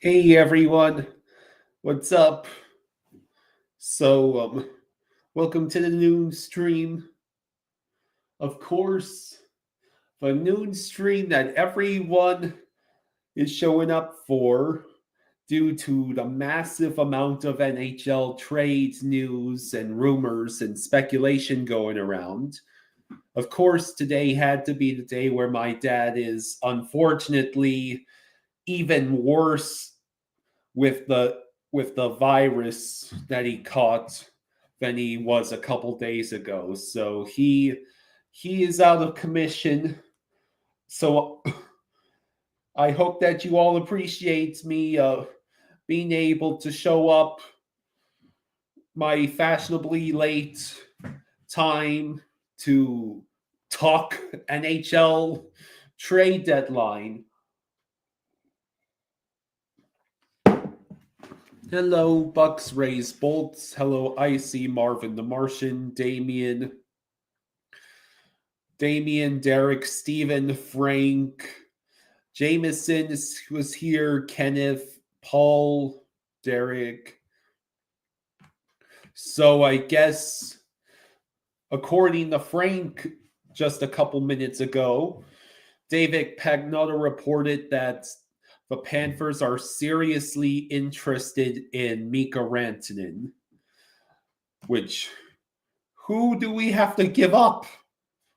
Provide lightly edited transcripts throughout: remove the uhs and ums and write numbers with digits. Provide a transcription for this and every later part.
Hey everyone, what's up? So, welcome to the noon stream. Of course, the noon stream that everyone is showing up for due to the massive amount of NHL trades, news, and rumors and speculation going around. Of course, today had to be the day where my dad is unfortunately even worse with the virus that he caught than he was a couple days ago. So he is out of commission. So I hope that you all appreciate me being able to show up my fashionably late time to talk NHL trade deadline. Hello, Bucks, Rays, Bolts. Hello, Icy, Marvin the Martian, Damien, Derek, Steven, Frank, Jameson was here, Kenneth, Paul, Derek. So I guess, according to Frank, just a couple minutes ago, David Pagnotta reported that the Panthers are seriously interested in Mika Rantanen, which who do we have to give up?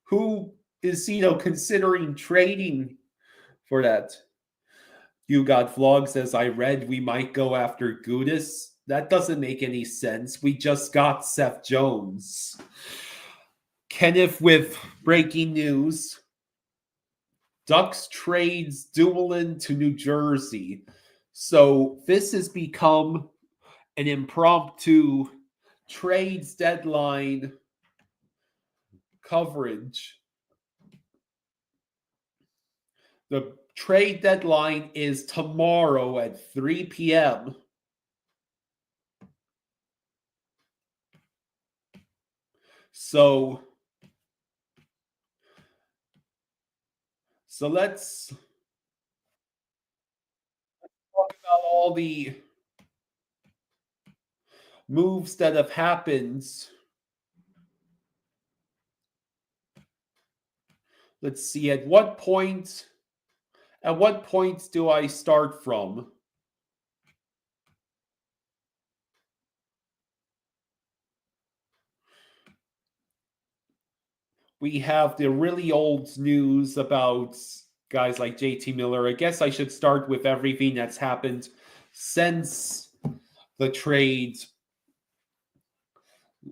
Who is considering trading for that? You got vlogs as I read we might go after Gudis. That doesn't make any sense. We just got Seth Jones. Kenneth with breaking news. Ducks trades Doolin to New Jersey. So this has become an impromptu trades deadline coverage. The trade deadline is tomorrow at 3 p.m. So let's talk about all the moves that have happened. Let's see, at what point do I start from? We have the really old news about guys like JT Miller. I guess I should start with everything that's happened since the trade,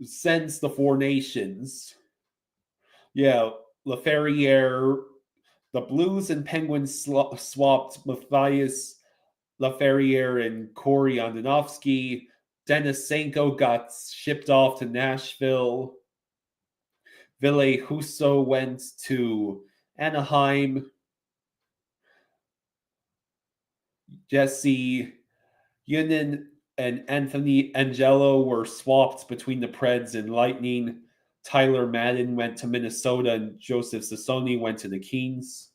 since the Four Nations. Yeah, Laferriere, the Blues and Penguins swapped Matthias Laferriere and Corey Andonovsky. Denisenko got shipped off to Nashville. Ville Husso went to Anaheim. Jesse Yunin and Anthony Angelo were swapped between the Preds and Lightning. Tyler Madden went to Minnesota and Joseph Sassoni went to the Kings.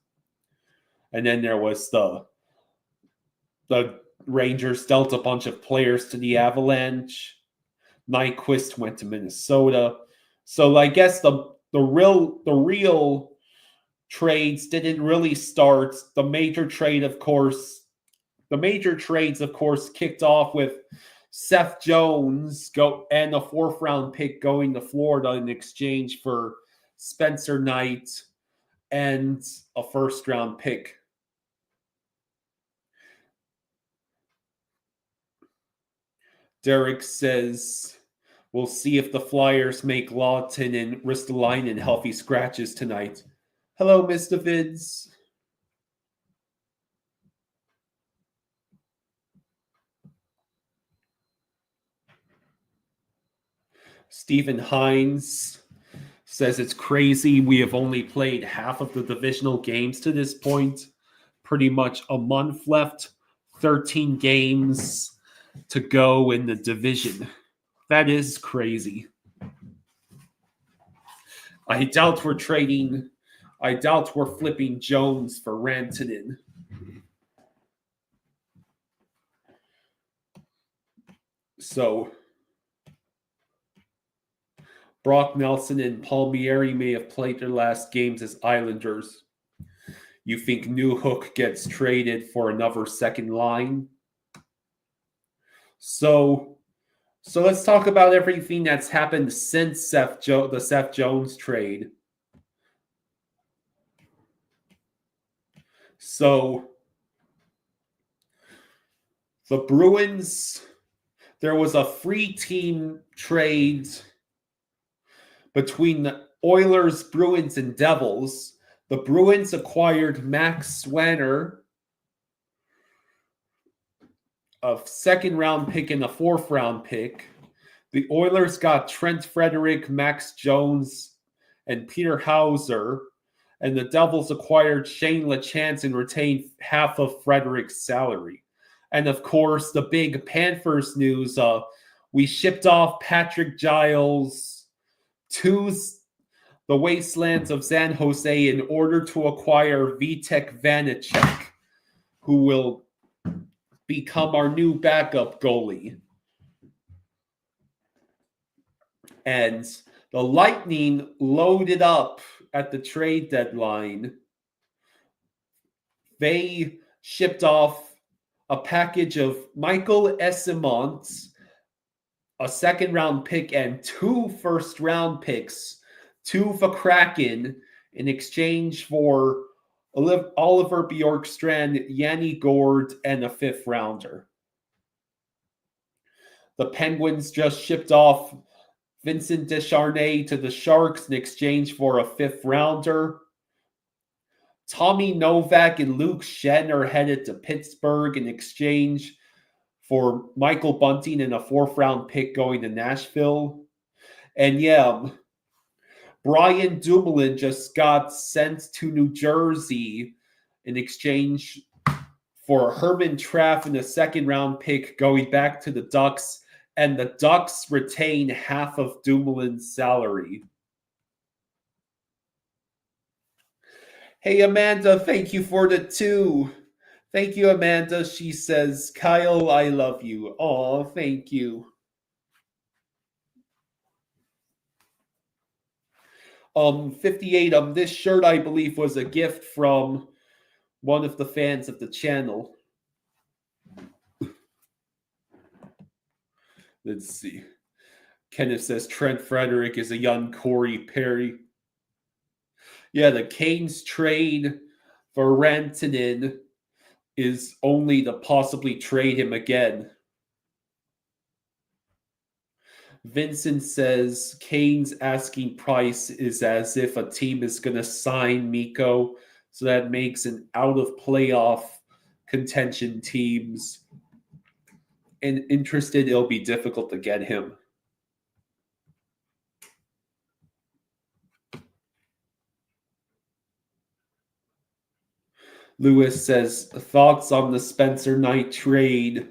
And then there was the Rangers dealt a bunch of players to the Avalanche. Nyquist went to Minnesota. So I guess the real trades didn't really start. The major trades, of course, kicked off with Seth Jones and a 4th round pick going to Florida in exchange for Spencer Knight and a 1st round pick. Derek says, we'll see if the Flyers make Lawton and Ristolainen healthy scratches tonight. Hello, Mr. Vids. Stephen Hines says it's crazy. We have only played half of the divisional games to this point. Pretty much a month left. 13 games to go in the division. That is crazy. I doubt we're flipping Jones for Rantanen. So Brock Nelson and Palmieri may have played their last games as Islanders. You think Newhook gets traded for another second line? So let's talk about everything that's happened since the Seth Jones trade. So the Bruins, there was a free team trade between the Oilers, Bruins, and Devils. The Bruins acquired Max Swanner, a second-round pick and a fourth-round pick. The Oilers got Trent Frederick, Max Jones, and Peter Hauser. And the Devils acquired Shane LeChance and retained half of Frederick's salary. And of course, the big Panthers news, we shipped off Patrick Giles to the wastelands of San Jose in order to acquire Vitek Vanacek, who will become our new backup goalie. And the Lightning loaded up at the trade deadline. They shipped off a package of Michael Eyssimont, a second-round pick, and 2 first-round picks to the Kraken in exchange for Oliver Bjorkstrand, Yanni Gourde, and a 5th-rounder. The Penguins just shipped off Vincent Descharnay to the Sharks in exchange for a 5th-rounder. Tommy Novak and Luke Shen are headed to Pittsburgh in exchange for Michael Bunting and a 4th-round pick going to Nashville. And yeah, Brian Dumoulin just got sent to New Jersey in exchange for Herman Traff and a 2nd-round pick going back to the Ducks. And the Ducks retain half of Dumoulin's salary. Hey, Amanda, thank you for the 2. Thank you, Amanda. She says, Kyle, I love you. Oh, thank you. 58, this shirt, I believe, was a gift from one of the fans of the channel. Let's see. Kenneth says Trent Frederick is a young Corey Perry. Yeah, the Canes trade for Rantanen is only to possibly trade him again. Vincent says Canes asking price is as if a team is going to sign Nico, so that makes an out of playoff contention teams and interested, it'll be difficult to get him. Lewis says, thoughts on the Spencer Knight trade?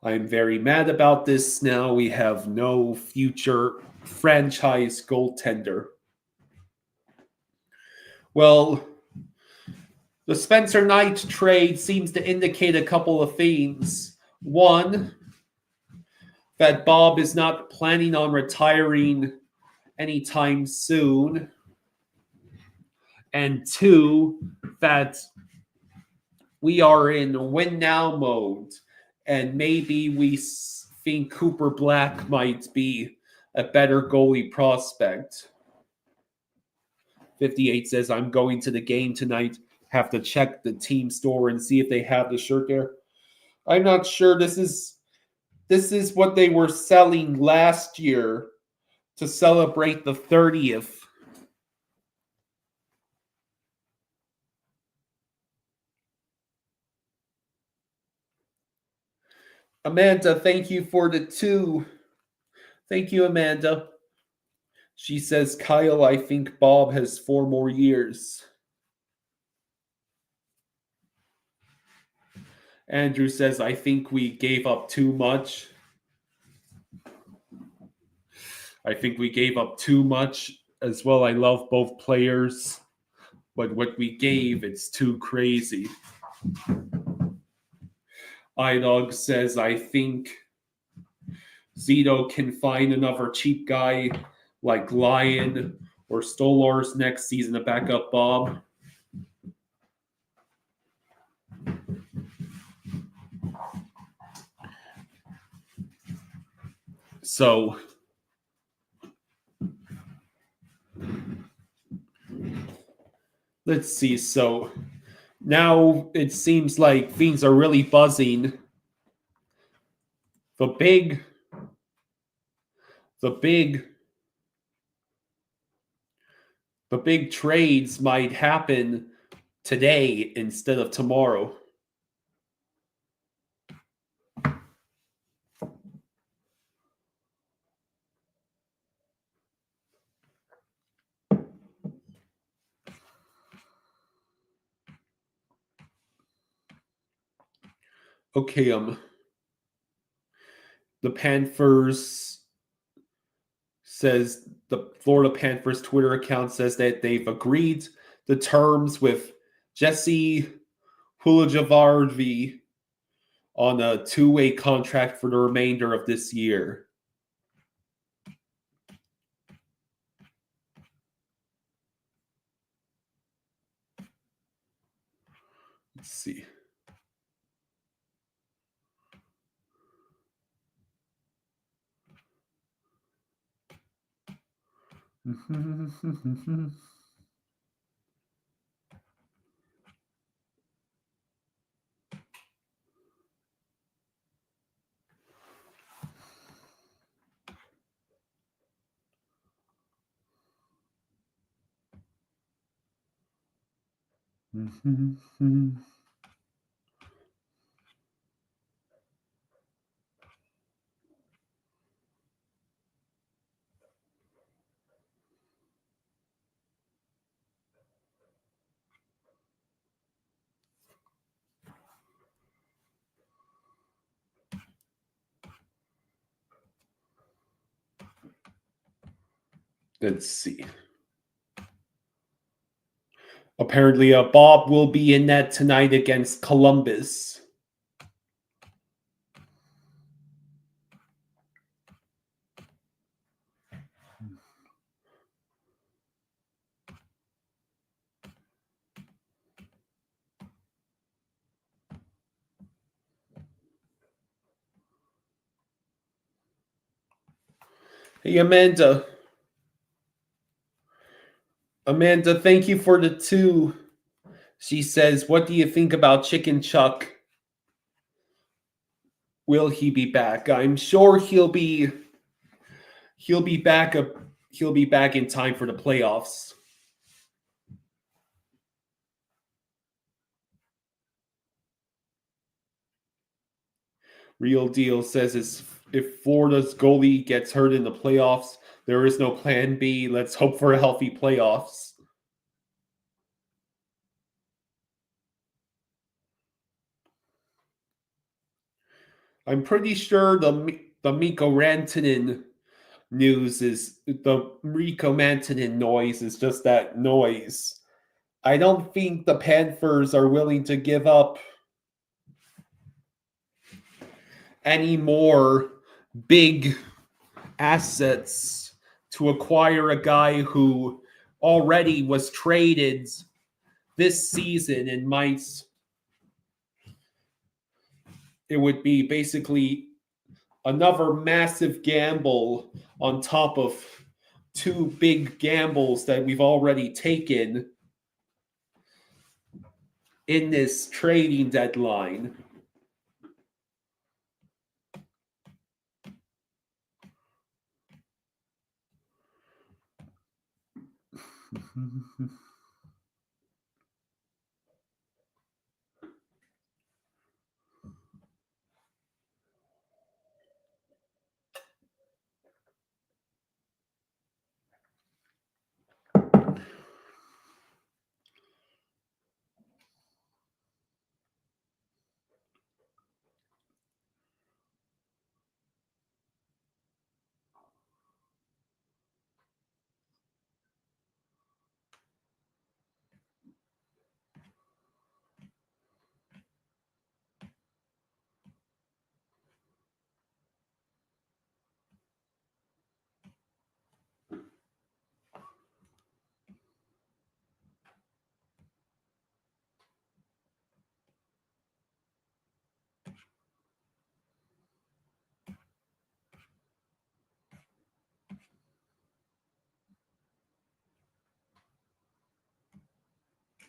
I'm very mad about this. Now we have no future franchise goaltender. Well, the Spencer Knight trade seems to indicate a couple of things. One, that Bob is not planning on retiring anytime soon. And 2, that we are in win now mode, and maybe we think Cooper Black might be a better goalie prospect. 58 says, I'm going to the game tonight. Have to check the team store and see if they have the shirt there. I'm not sure. This is what they were selling last year to celebrate the 30th. Amanda, thank you for the 2. Thank you, Amanda. She says, Kyle, I think Bob has 4 more years. Andrew says, I think we gave up too much. I think we gave up too much as well. I love both players, but what we gave, it's too crazy. iDog says, I think Zito can find another cheap guy like Lyon or Stolars next season to back up Bob. So let's see. So now it seems like things are really buzzing. The big the big the big trades might happen today instead of tomorrow. Okay, the Panthers says the Florida Panthers Twitter account says that they've agreed the terms with Jesse Pulajavarvi on a two-way contract for the remainder of this year. Let's see. Let's see. Apparently, Bob will be in that tonight against Columbus. Hey, Amanda. Amanda, thank you for the 2. She says, "What do you think about Chicken Chuck? Will he be back?" I'm sure he'll be back. He'll be back in time for the playoffs. Real Deal says, if Florida's goalie gets hurt in the playoffs, there is no plan B. Let's hope for a healthy playoffs. I'm pretty sure the Mikko Rantanen news is the Rico Rantanen noise is just that noise. I don't think the Panthers are willing to give up any more big assets to acquire a guy who already was traded this season and might it would be basically another massive gamble on top of 2 big gambles that we've already taken in this trading deadline.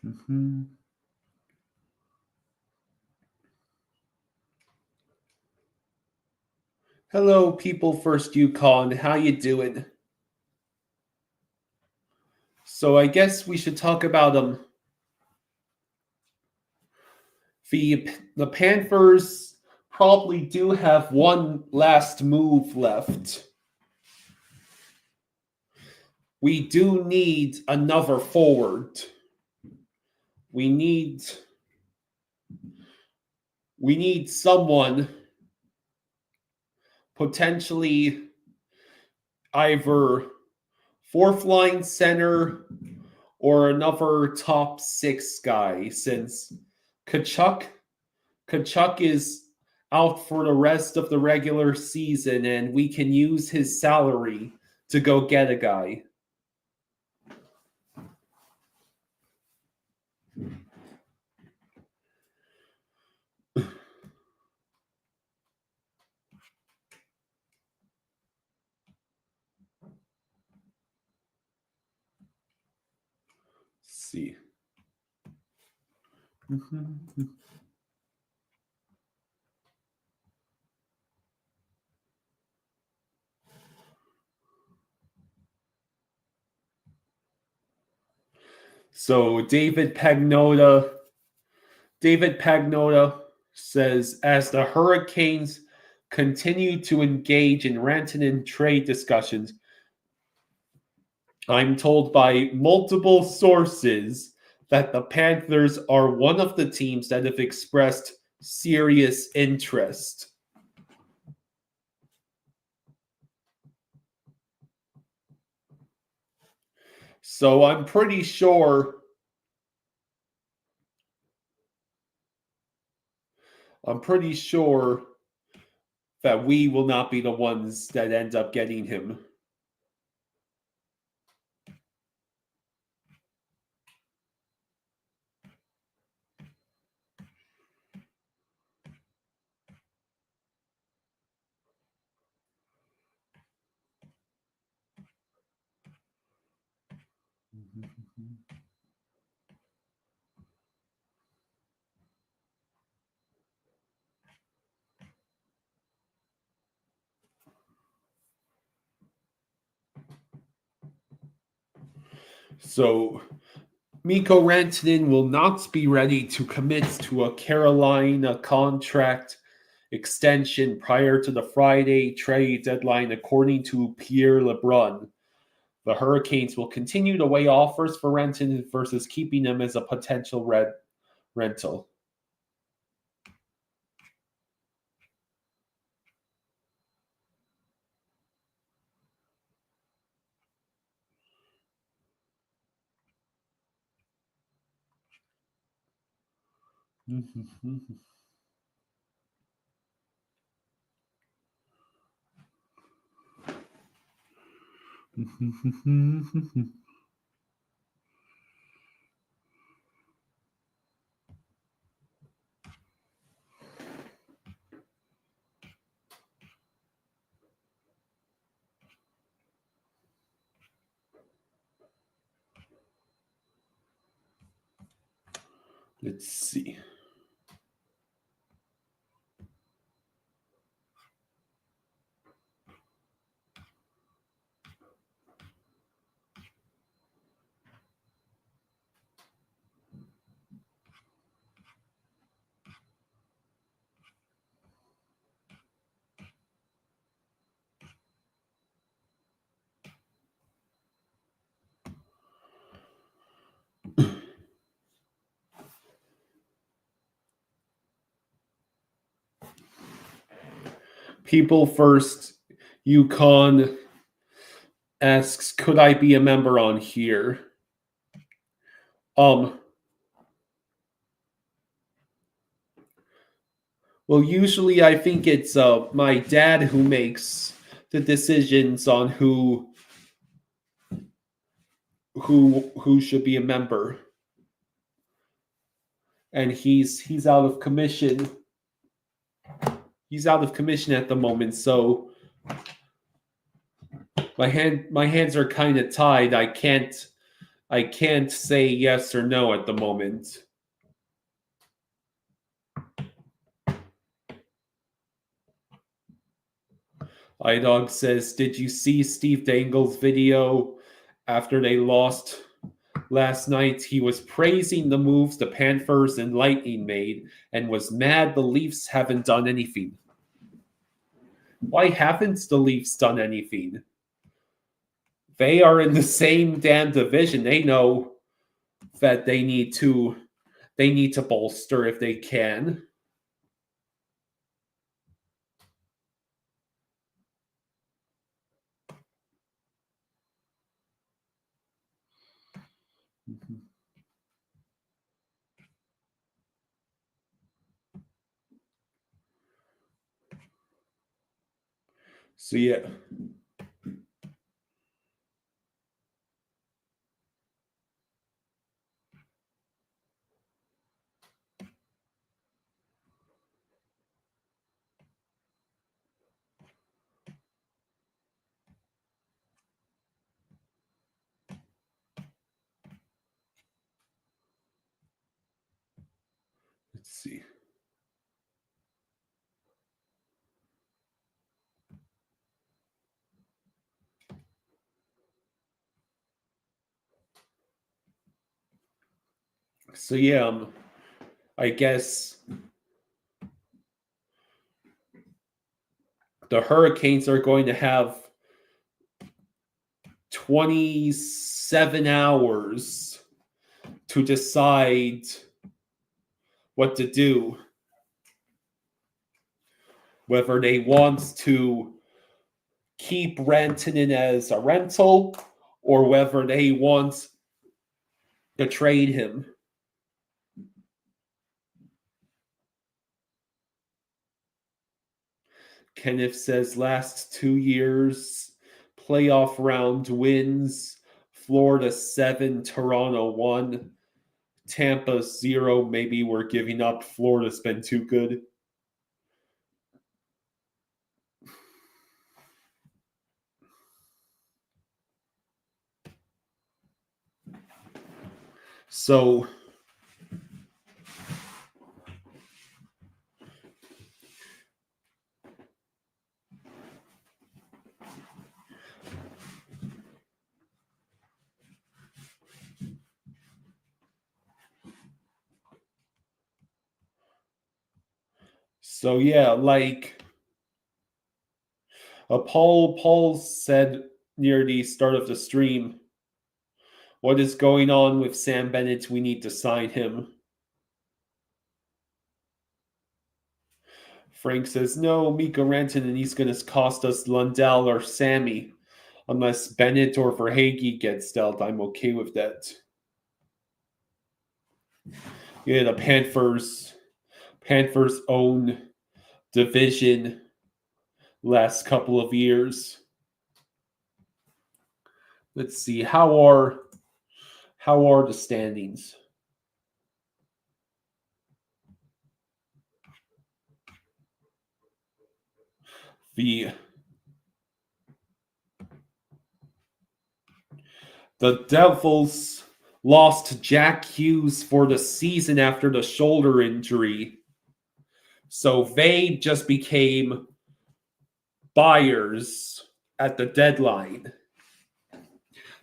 Mm-hmm. Hello, people first Yukon. How you doing? So I guess we should talk about the Panthers probably do have one last move left. We do need another forward. We need someone potentially either fourth line center or another top six guy since Kachuk is out for the rest of the regular season and we can use his salary to go get a guy. See. So David Pagnotta says as the Hurricanes continue to engage in Rantanen trade discussions, I'm told by multiple sources that the Panthers are one of the teams that have expressed serious interest. So I'm pretty sure that we will not be the ones that end up getting him. So Mikko Rantanen will not be ready to commit to a Carolina contract extension prior to the Friday trade deadline, according to Pierre LeBrun. The Hurricanes will continue to weigh offers for Rantanen versus keeping him as a potential rental. Let's see. People first Yukon asks, could I be a member on here? Well, usually I think it's my dad who makes the decisions on who should be a member, and he's out of commission. He's out of commission at the moment, so my hands are kind of tied. I can't I can't say yes or no at the moment. iDog says, did you see Steve Dangle's video after they lost last night? He was praising the moves the Panthers and Lightning made and was mad the Leafs haven't done anything. Why haven't the Leafs done anything? They are in the same damn division. They know that they need to bolster if they can. So yeah. Let's see. So yeah, I guess the Hurricanes are going to have 27 hours to decide what to do. Whether they want to keep Rantanen as a rental or whether they want to trade him. Kenneth says last 2 years, playoff round wins, Florida 7, Toronto 1, Tampa 0. Maybe we're giving up. Florida's been too good. So yeah, like Paul said near the start of the stream, what is going on with Sam Bennett? We need to sign him. Frank says, no, Mikko Rantanen, he's going to cost us Lundell or Sammy. Unless Bennett or Verhage gets dealt, I'm okay with that. Yeah, the Panthers own division last couple of years. Let's see, how are the standings? The Devils lost Jack Hughes for the season after the shoulder injury. So they just became buyers at the deadline.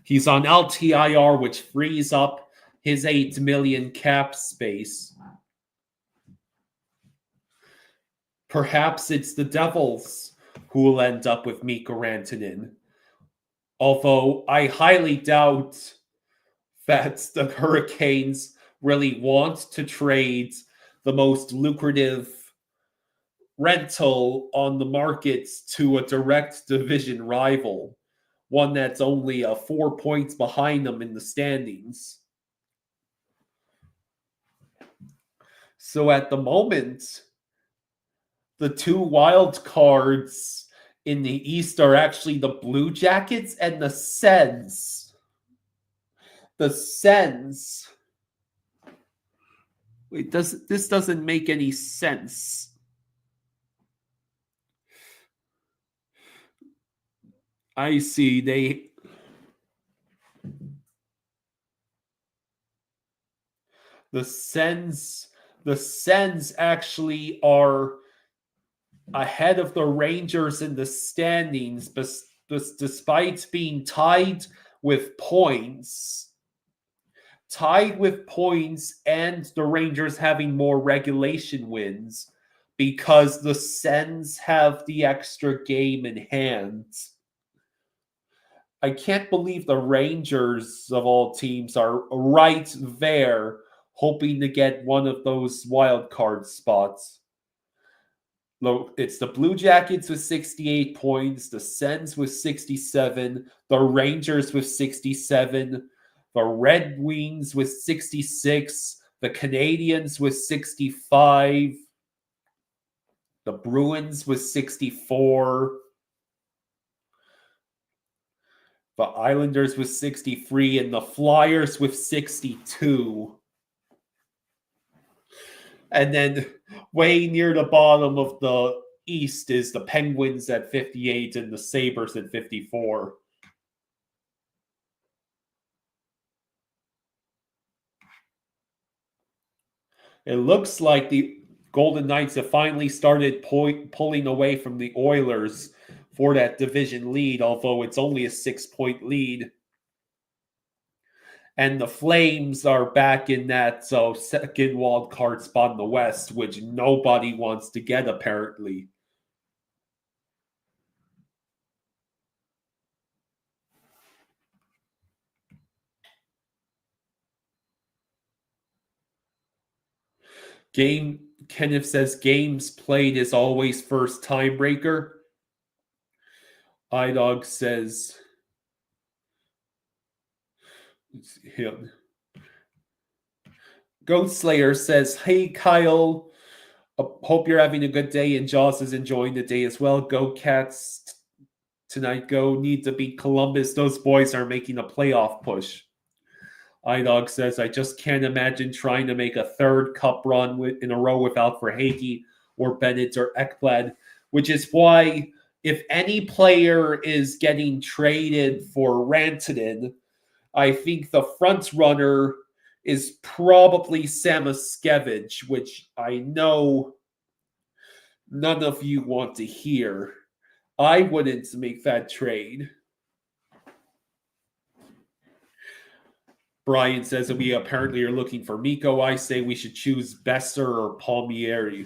He's on LTIR, which frees up his $8 million cap space. Perhaps it's the Devils who will end up with Mikko Rantanen. Although I highly doubt that the Hurricanes really want to trade the most lucrative rental on the market to a direct division rival, one that's only 4 points behind them in the standings. So at the moment, the two wild cards in the East are actually the Blue Jackets and the Sens. The Sens. Wait, this doesn't make any sense. I see. The Sens actually are ahead of the Rangers in the standings, despite being tied with points. And the Rangers having more regulation wins because the Sens have the extra game in hand. I can't believe the Rangers of all teams are right there hoping to get one of those wild card spots. It's the Blue Jackets with 68 points, the Sens with 67, the Rangers with 67, the Red Wings with 66, the Canadiens with 65, the Bruins with 64, the Islanders with 63, and the Flyers with 62. And then way near the bottom of the East is the Penguins at 58 and the Sabres at 54. It looks like the Golden Knights have finally started pulling away from the Oilers for that division lead, although it's only a 6-point lead. And the Flames are back in that second wild card spot in the West, which nobody wants to get, apparently. Kenneth says games played is always first tiebreaker. iDog says him. Ghost Slayer says, "Hey Kyle, hope you're having a good day and Jaws is enjoying the day as well. Go Cats tonight. Go. Need to beat Columbus. Those boys are making a playoff push." iDog says, "I just can't imagine trying to make a third cup run in a row without Verhaeghe or Bennett or Ekblad," which is why if any player is getting traded for Rantanen, I think the front runner is probably Samoskevich, which I know none of you want to hear. I wouldn't make that trade. Brian says that we apparently are looking for Miko. I say we should choose Besser or Palmieri.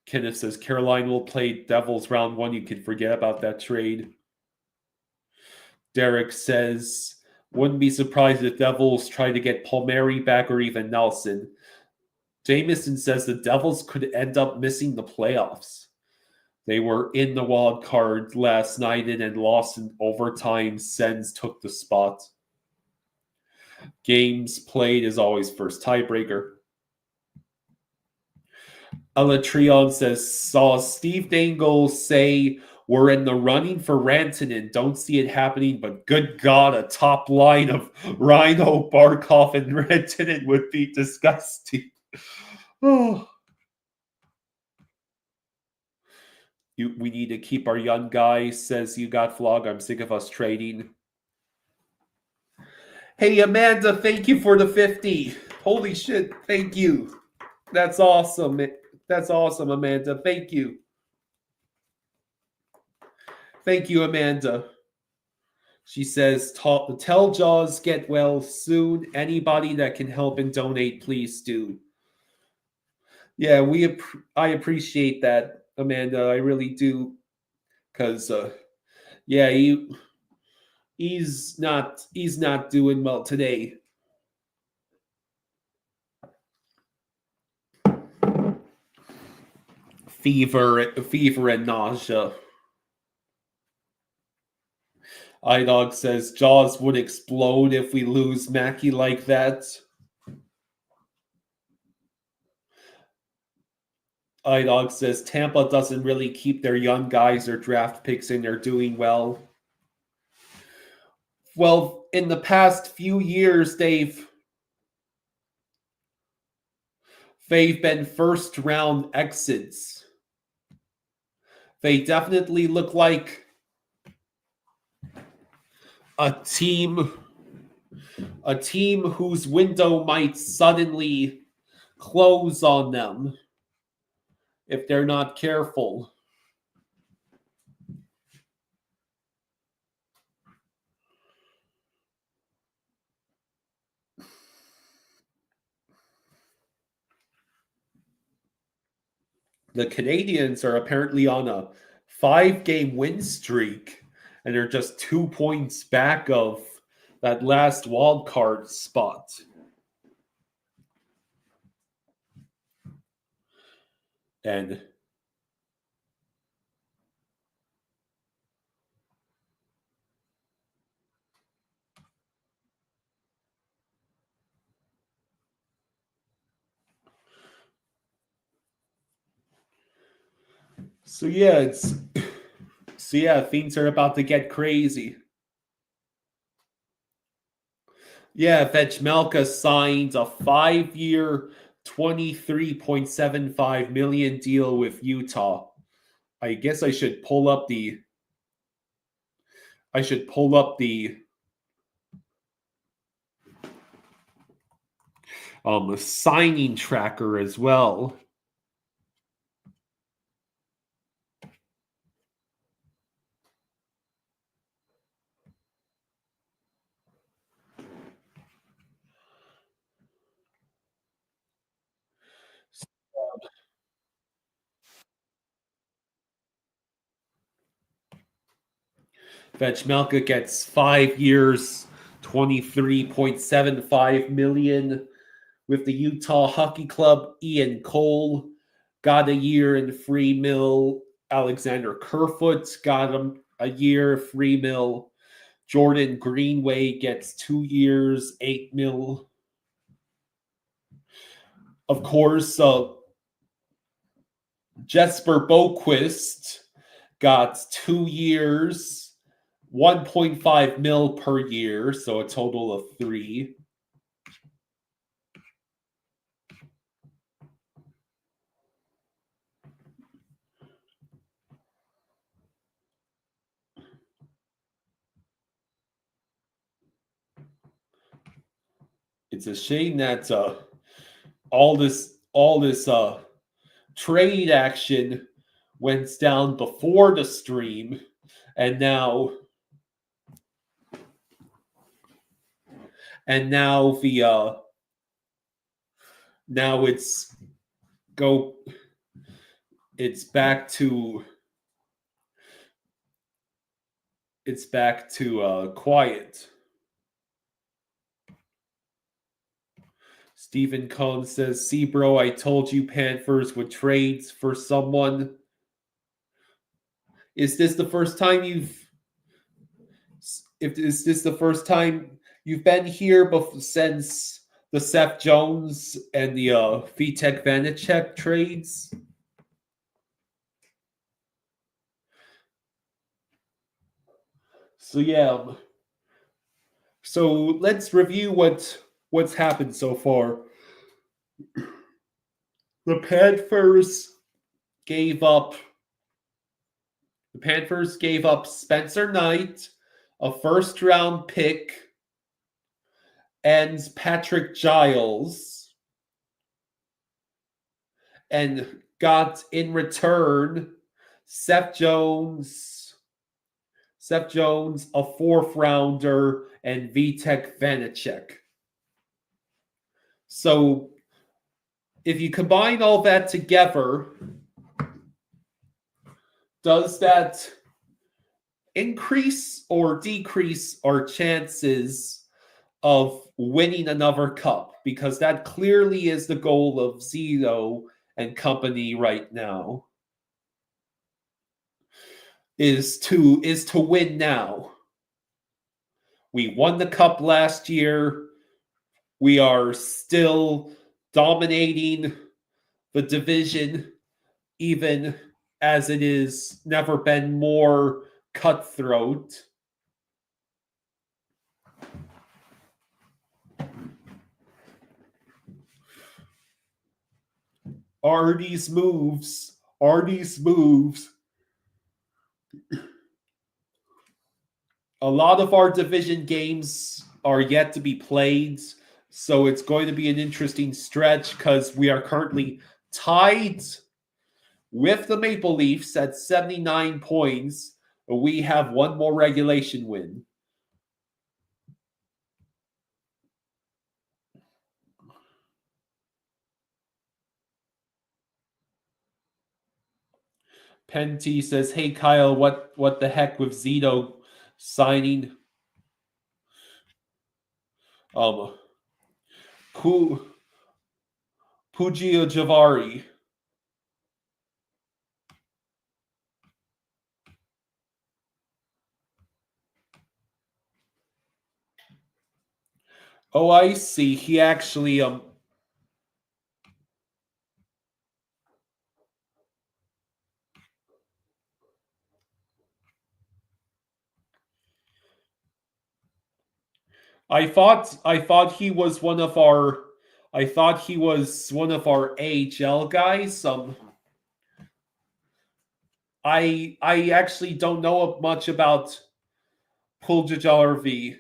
Kenneth says Caroline will play Devils round 1. You can forget about that trade. Derek says, wouldn't be surprised if Devils try to get Palmieri back or even Nelson. Jameson says the Devils could end up missing the playoffs. They were in the wild card last night and lost in overtime. Sens took the spot. Games played is always first tiebreaker. Alatrion says, saw Steve Dangle say we're in the running for Rantanen. Don't see it happening, but good God, a top line of Rhino, Barkov, and Rantanen would be disgusting. Oh. We need to keep our young guy, says you got Flog. I'm sick of us trading. Hey, Amanda, thank you for the 50. Holy shit, thank you. That's awesome. That's awesome, Amanda. Thank you. Thank you, Amanda. She says, tell Jaws get well soon. Anybody that can help and donate, please do. Yeah, I appreciate that, Amanda. I really do. Because, yeah, he's not doing well today. Fever and nausea. iDog says Jaws would explode if we lose Mackey like that. iDog says Tampa doesn't really keep their young guys or draft picks and they're doing well. Well, in the past few years, they've been first round exits. They definitely look like a team a team whose window might suddenly close on them if they're not careful. The Canadians are apparently on a 5-game win streak, and they're just 2 points back of that last wild card spot. And so things are about to get crazy. Yeah, Vejmelka signed a 5-year, $23.75 million deal with Utah. I guess I should pull up the signing tracker as well. Vejmelka gets 5 years, $23.75 million with the Utah Hockey Club. Ian Cole got a year in $3 million. Alexander Kerfoot got him a year, $3 million. Jordan Greenway gets 2 years, $8 million. Of course, Jesper Boquist got 2 years, $1.5 million per year, so a total of 3. It's a shame that all this trade action went down before the stream, and now it's back to quiet. Stephen Cohn says, "See, bro, I told you Panthers would trade for someone." Is this the first time you've been here since the Seth Jones and the Vitek Vanacek trades? So let's review what's happened so far. The Panthers gave up Spencer Knight, a first-round pick, and Patrick Giles, and got in return Seth Jones, a 4th-rounder, and Vitek Vanacek. So if you combine all that together, does that increase or decrease our chances of winning another cup? Because that clearly is the goal of Zito and company right now, is to win now. We won the cup last year. We are still dominating the division, even as it is never been more cutthroat. Are these moves? A lot of our division games are yet to be played. So it's going to be an interesting stretch because we are currently tied with the Maple Leafs at 79 points. We have one more regulation win. Penty says, "Hey Kyle, what the heck with Zito signing Pugio Javari?" Oh, I see. He actually I thought he was one of our AHL guys. I actually don't know much about Puljajarvi.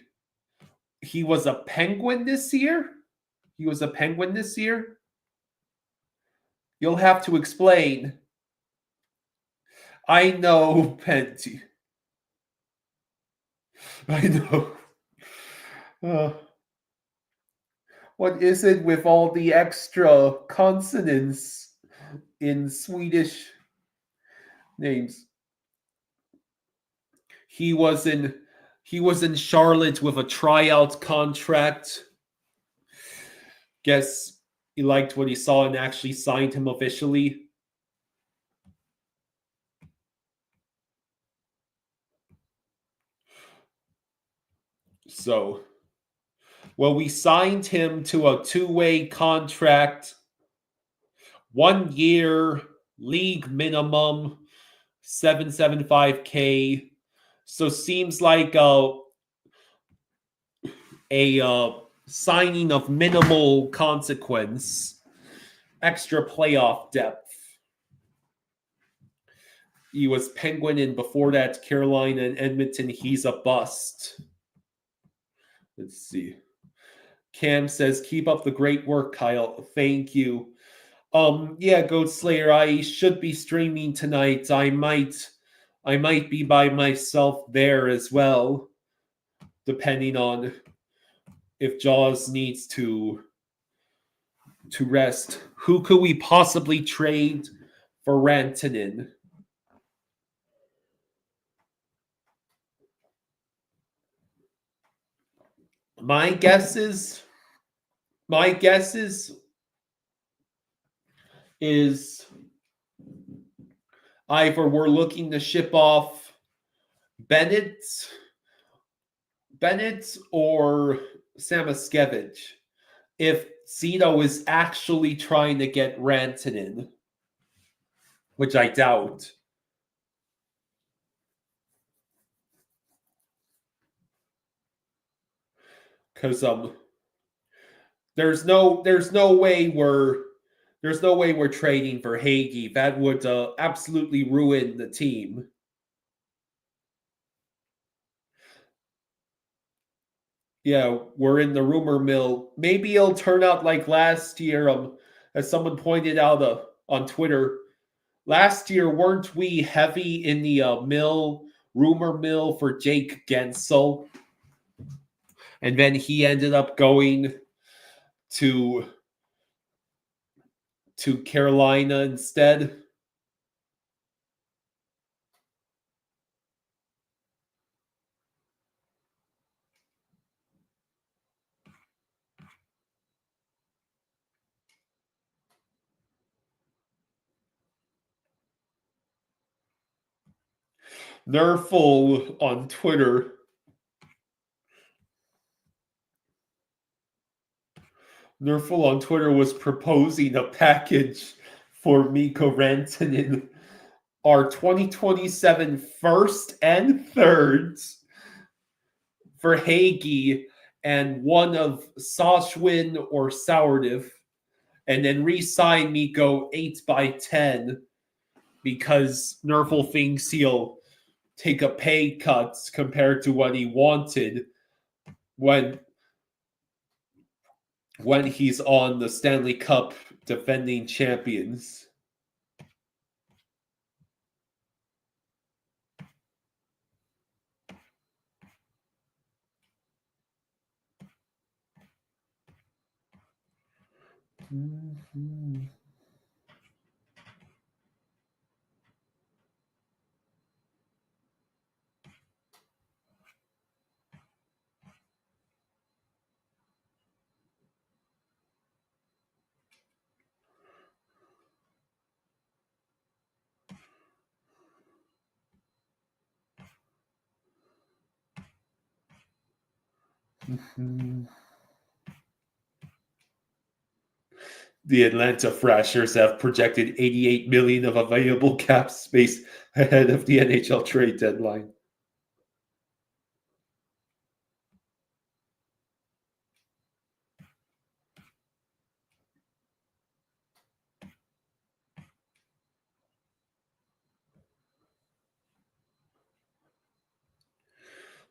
He was a Penguin this year? He was a Penguin this year? You'll have to explain. I know, Penty. I know. What is it with all the extra consonants in Swedish names? He was in Charlotte with a tryout contract. Guess he liked what he saw and actually signed him officially. So, well, we signed him to a 2-way contract, 1 year, league minimum, $775K. So seems like a signing of minimal consequence, extra playoff depth. He was Penguin, and before that, Carolina and Edmonton. He's a bust. Let's see. Cam says, "Keep up the great work, Kyle." Thank you. Yeah, Goat Slayer, I should be streaming tonight. I might be by myself there as well, depending on if Jaws needs to rest. Who could we possibly trade for Rantanen? My guess is either we're looking to ship off Bennett or Samaskevich if Zito is actually trying to get Rantanen, which I doubt. Because there's no way we're trading for Hagee. That would absolutely ruin the team. Yeah, we're in the rumor mill. Maybe it'll turn out like last year. As someone pointed out on Twitter, last year weren't we heavy in the rumor mill for Jake Gensel, and then he ended up going to Carolina instead. Nerful on Twitter. Nerful on Twitter was proposing a package for Mikko Rantanen, our 2027 first and thirds for Hagee, and one of Sashwin or Sourdiff, and then re-sign Mikko 8x10 because Nerful thinks he'll take a pay cut compared to what he wanted when when he's on the Stanley Cup defending champions. Mm-hmm. Mm-hmm. The Atlanta Thrashers have projected $88 million of available cap space ahead of the NHL trade deadline.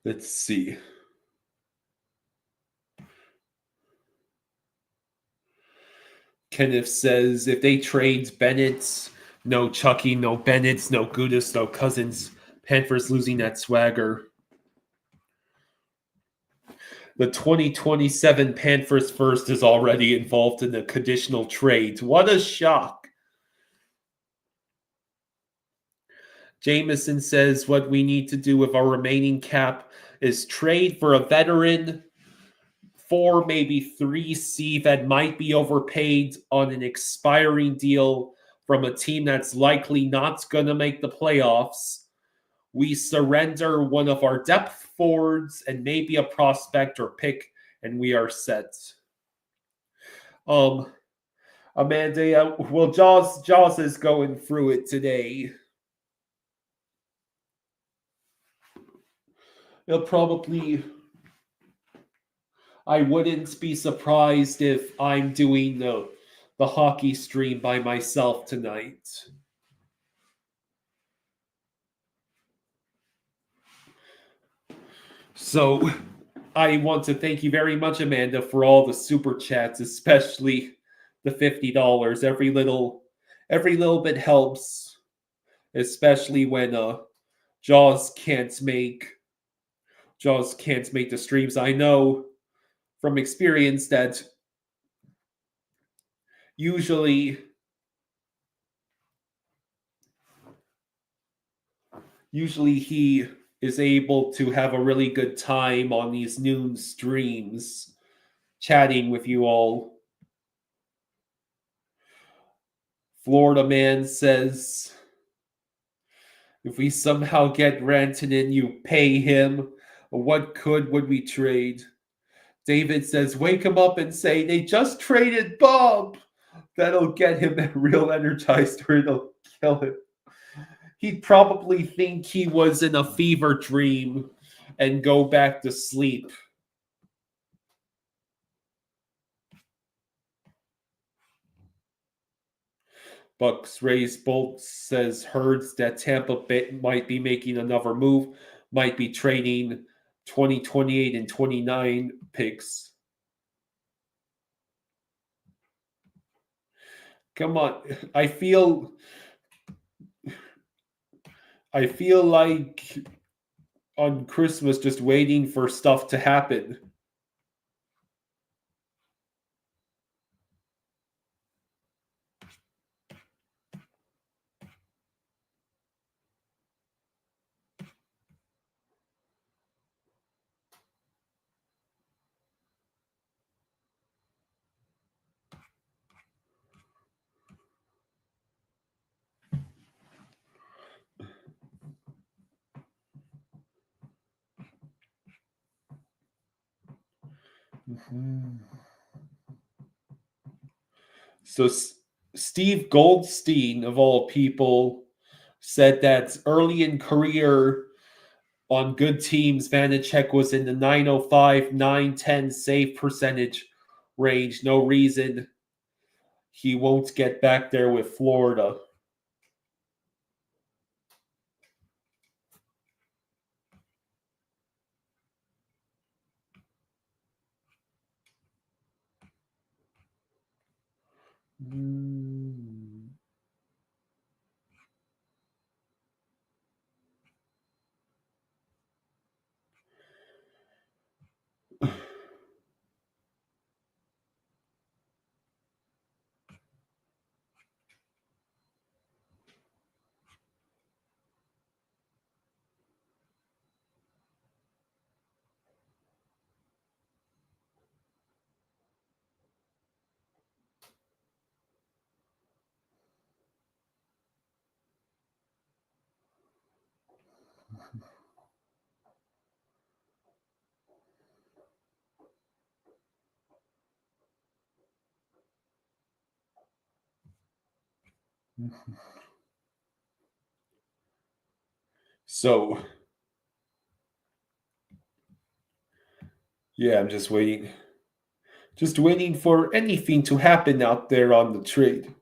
Let's see. Kenneth says if they trade Bennett, no Chucky, no Bennett, no Gudis, no Cousins, Panthers losing that swagger. The 2027 Panthers first is already involved in the conditional trade. What a shock. Jameson says what we need to do with our remaining cap is trade for a veteran, 4, maybe 3C that might be overpaid on an expiring deal from a team that's likely not going to make the playoffs. We surrender one of our depth forwards and maybe a prospect or pick, and we are set. Amanda, well, Jaws is going through it today. He'll probably. I wouldn't be surprised if I'm doing the hockey stream by myself tonight. So I want to thank you very much, Amanda, for all the super chats, especially the $50. Every little bit helps, especially when Jaws can't make the streams. I know from experience that usually he is able to have a really good time on these noon streams chatting with you all. Florida Man says, if we somehow get Rantanen, you pay him. What would we trade? David says, wake him up and say, they just traded Bob. That'll get him real energized or it'll kill him. He'd probably think he was in a fever dream and go back to sleep. Bucks Rays Bolt says Herds that Tampa might be making another move, might be trading 2028 and 29 picks. Come on. I feel like on Christmas just waiting for stuff to happen. Mm-hmm. So Steve Goldstein, of all people, said that early in career on good teams, Vanacek was in the 905, 910 save percentage range. No reason he won't get back there with Florida. So, yeah, I'm just waiting. Just waiting for anything to happen out there on the trade.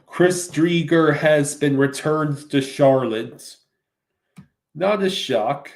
Chris Drieger has been returned to Charlotte. Not a shock.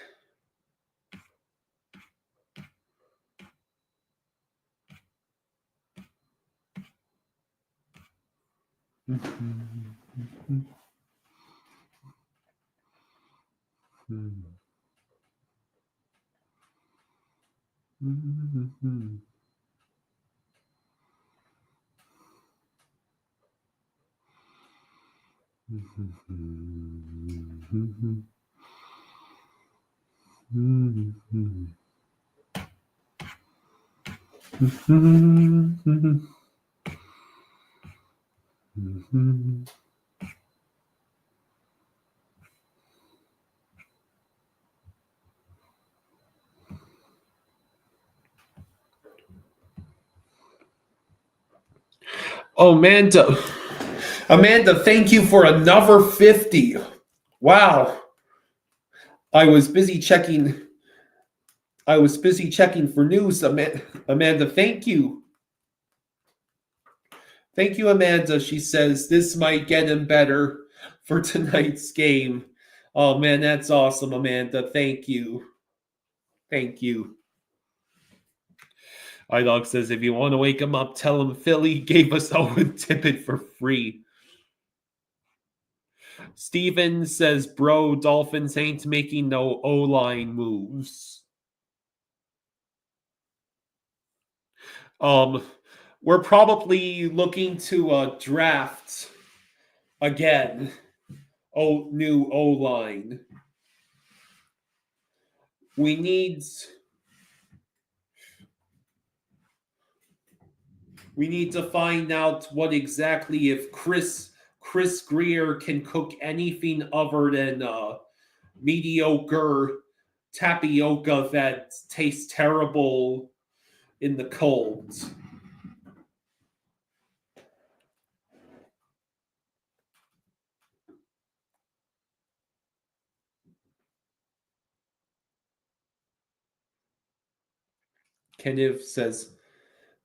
Oh, Amanda, thank you for another 50. Wow. I was busy checking for news. Amanda, thank you. Thank you, Amanda. She says this might get him better for tonight's game. Oh man, that's awesome, Amanda. Thank you. Thank you. iDog says if you want to wake him up, tell him Philly gave us Owen Tippett for free. Steven says, bro, Dolphins ain't making no O-line moves. We're probably looking to draft again. New O-line. We need to find out what exactly if Chris Greer can cook anything other than mediocre tapioca that tastes terrible in the cold. Kenneth says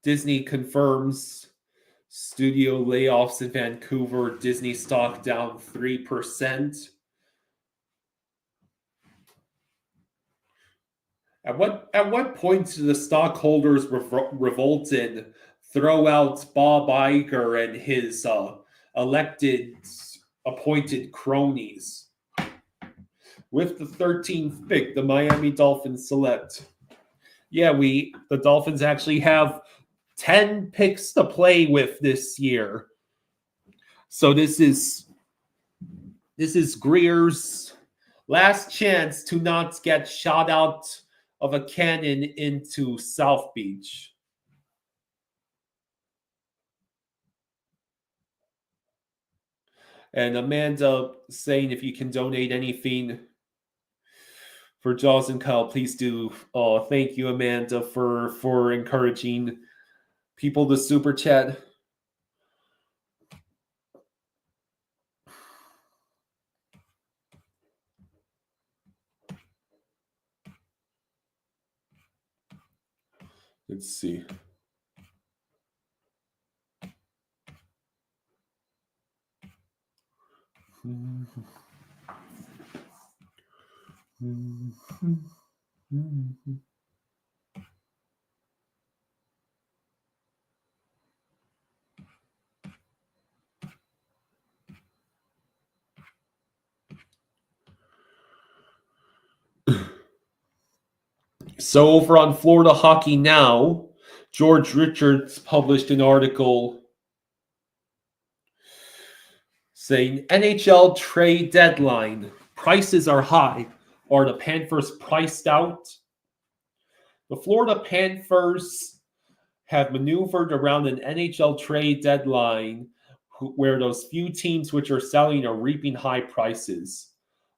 Disney confirms studio layoffs in Vancouver. Disney stock down 3%. At what point do the stockholders revolted throw out Bob Iger and his elected appointed cronies? With the 13th pick, the Miami Dolphins select. Yeah, the Dolphins actually have 10 picks to play with this year. So this is Greer's last chance to not get shot out of a cannon into South Beach. And Amanda saying if you can donate anything for Jaws and Kyle, please do. Thank you, Amanda, for encouraging people to super chat. Let's see. So over on Florida Hockey Now, George Richards published an article saying NHL trade deadline. Prices are high. Are the Panthers priced out? The Florida Panthers have maneuvered around an NHL trade deadline where those few teams which are selling are reaping high prices.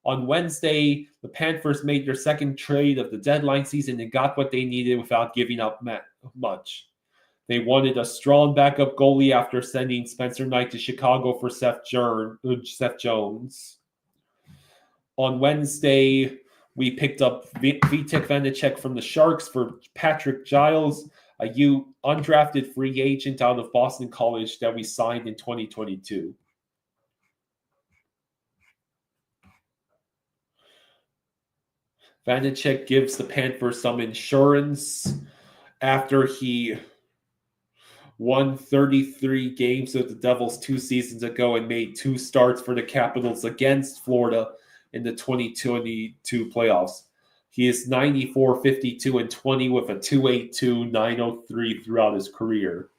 On Wednesday, the Panthers made their second trade of the deadline season and got what they needed without giving up much. They wanted a strong backup goalie after sending Spencer Knight to Chicago for Seth Jones. On Wednesday, we picked up Vitek Vanacek from the Sharks for Patrick Giles, a undrafted free agent out of Boston College that we signed in 2022. Vanacek gives the Panthers some insurance after he won 33 games with the Devils 2 seasons ago and made 2 starts for the Capitals against Florida in the 2022 playoffs. He is 94, 52, and 20 with a 2.82, 9.03 throughout his career.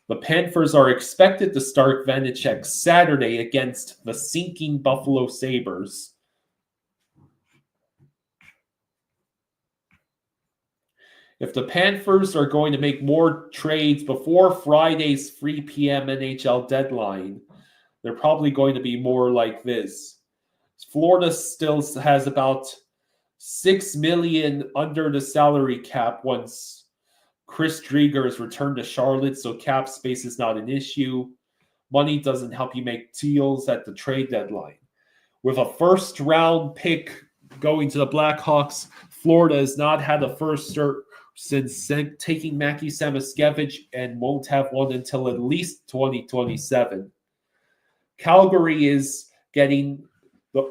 The Panthers are expected to start Vanacek Saturday against the sinking Buffalo Sabres. If the Panthers are going to make more trades before Friday's 3 p.m. NHL deadline, they're probably going to be more like this. Florida still has about $6 million under the salary cap once Chris Driedger is returned to Charlotte, so cap space is not an issue. Money doesn't help you make deals at the trade deadline. With a first-round pick going to the Blackhawks, Florida has not had a first since taking Mackie Samoskevich and won't have one until at least 2027. Calgary is getting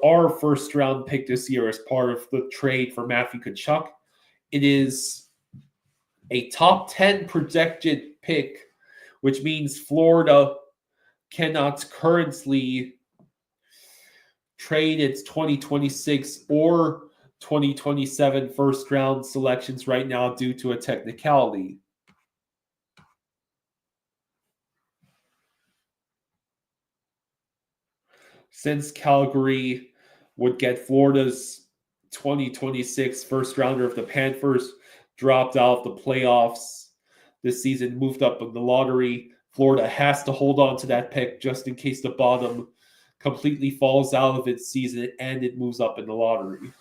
our first-round pick this year as part of the trade for Matthew Tkachuk. It is a top 10 projected pick, which means Florida cannot currently trade its 2026 or 2027 first round selections right now due to a technicality. Since Calgary would get Florida's 2026 first rounder if the Panthers dropped out of the playoffs this season, moved up in the lottery, Florida has to hold on to that pick just in case the bottom completely falls out of its season and it moves up in the lottery.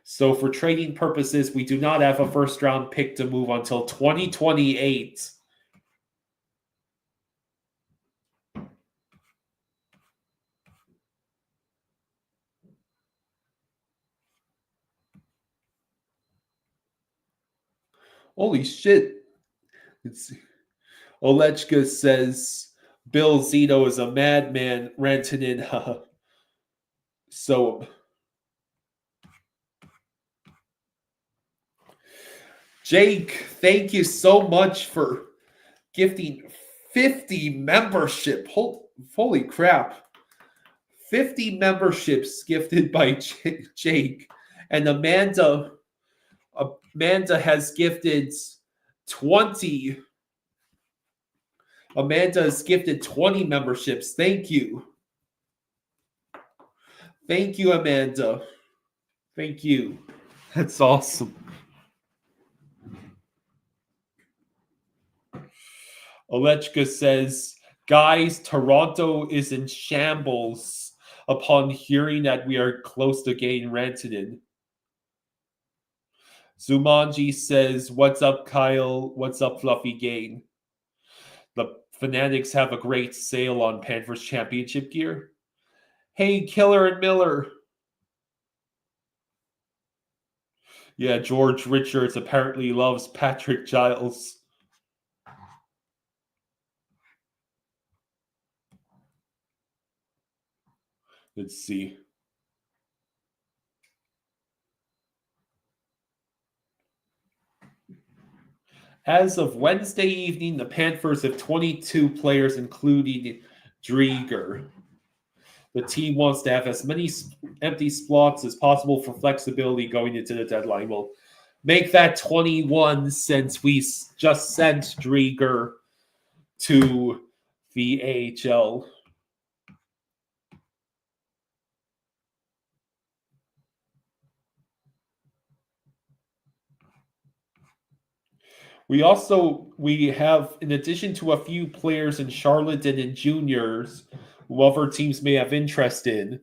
So for trading purposes, we do not have a first round pick to move until 2028. Holy shit. Olechka says Bill Zito is a madman, Rantanen. So Jake, thank you so much for gifting 50 membership. Holy crap. 50 memberships gifted by Jake. And Amanda has gifted 20. Amanda has gifted 20 memberships. Thank you. Thank you, Amanda. Thank you. That's awesome. Olechka says, guys, Toronto is in shambles upon hearing that we are close to getting Rantanen. Zumanji says, what's up, Kyle? What's up, Fluffy Gain? The Fanatics have a great sale on Panthers championship gear. Hey, Killer and Miller. Yeah, George Richards apparently loves Patrick Giles. Let's see. As of Wednesday evening, the Panthers have 22 players, including Driedger. The team wants to have as many empty slots as possible for flexibility going into the deadline. We'll make that 21 since we just sent Driedger to the AHL. We have, in addition to a few players in Charlotte and in juniors, who other teams may have interest in,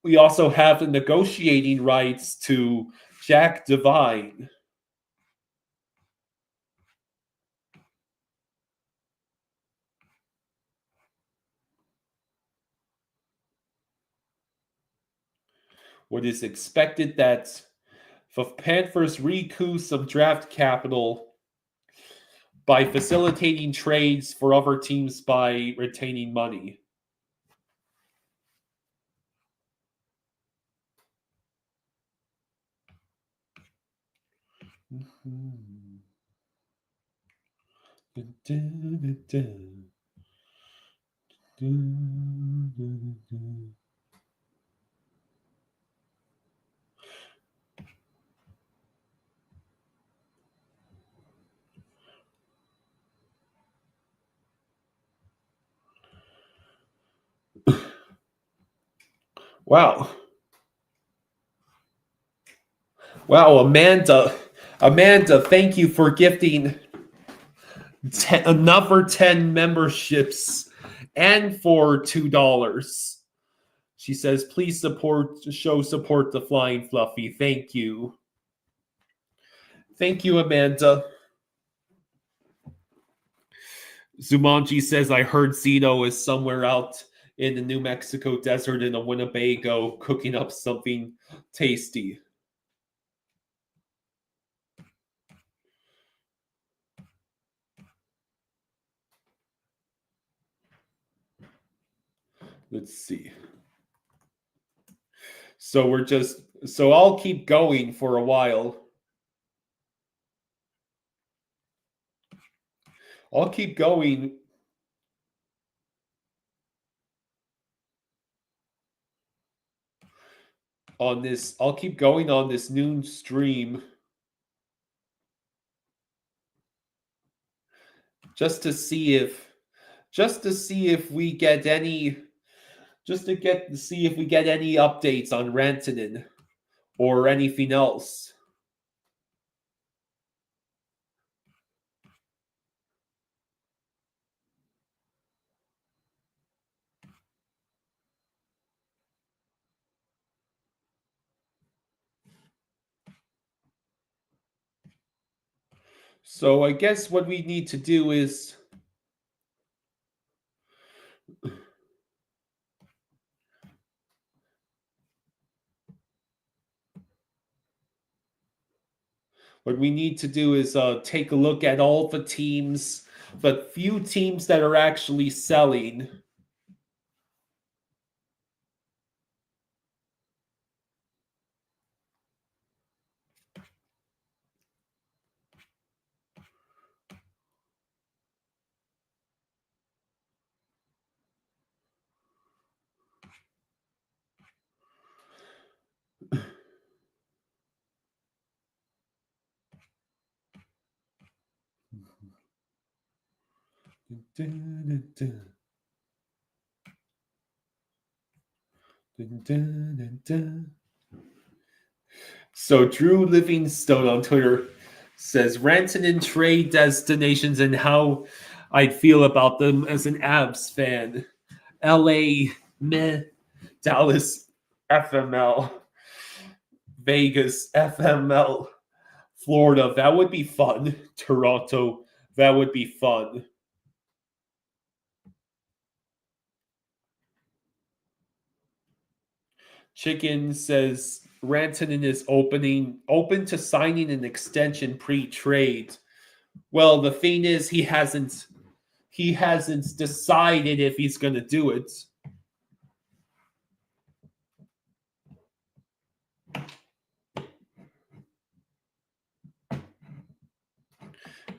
we also have the negotiating rights to Jack Devine. What is expected that the Panthers recoup some draft capital by facilitating trades for other teams by retaining money. Wow. Wow, Amanda, thank you for gifting another 10 memberships and for $2. She says, please show support to Flying Fluffy. Thank you. Thank you, Amanda. Zumanji says, I heard Zeno is somewhere out in the New Mexico desert in a Winnebago cooking up something tasty. Let's see. So I'll keep going for a while. I'll keep going on this. I'll keep going on this noon stream just to see if we get any updates on Rantanen or anything else. So I guess what we need to do is take a look at all the teams, but few teams that are actually selling. So Drew Livingstone on Twitter says Rantanen trade destinations and how I'd feel about them as an Abs fan. LA, meh. Dallas, FML. Vegas, FML. Florida, that would be fun. Toronto, that would be fun. Chicken says Rantanen is open to signing an extension pre-trade. Well, the thing is, he hasn't decided if he's going to do it.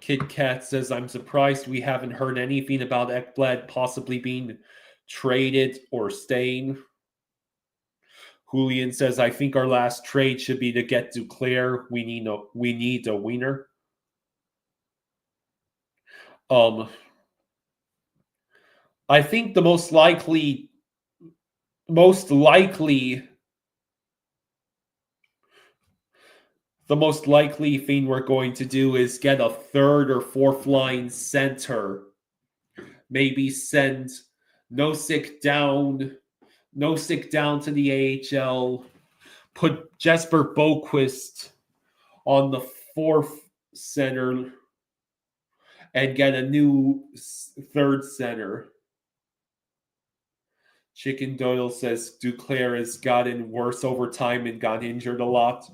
Kid Kat says, I'm surprised we haven't heard anything about Ekblad possibly being traded or staying. Julian says, I think our last trade should be to get Duclair. We need a winner. I think the most likely the most likely thing we're going to do is get a third or fourth line center. Maybe send Nosek down to the AHL. Put Jesper Boquist on the fourth center and get a new third center. Chicken Doyle says Duclair has gotten worse over time and got injured a lot.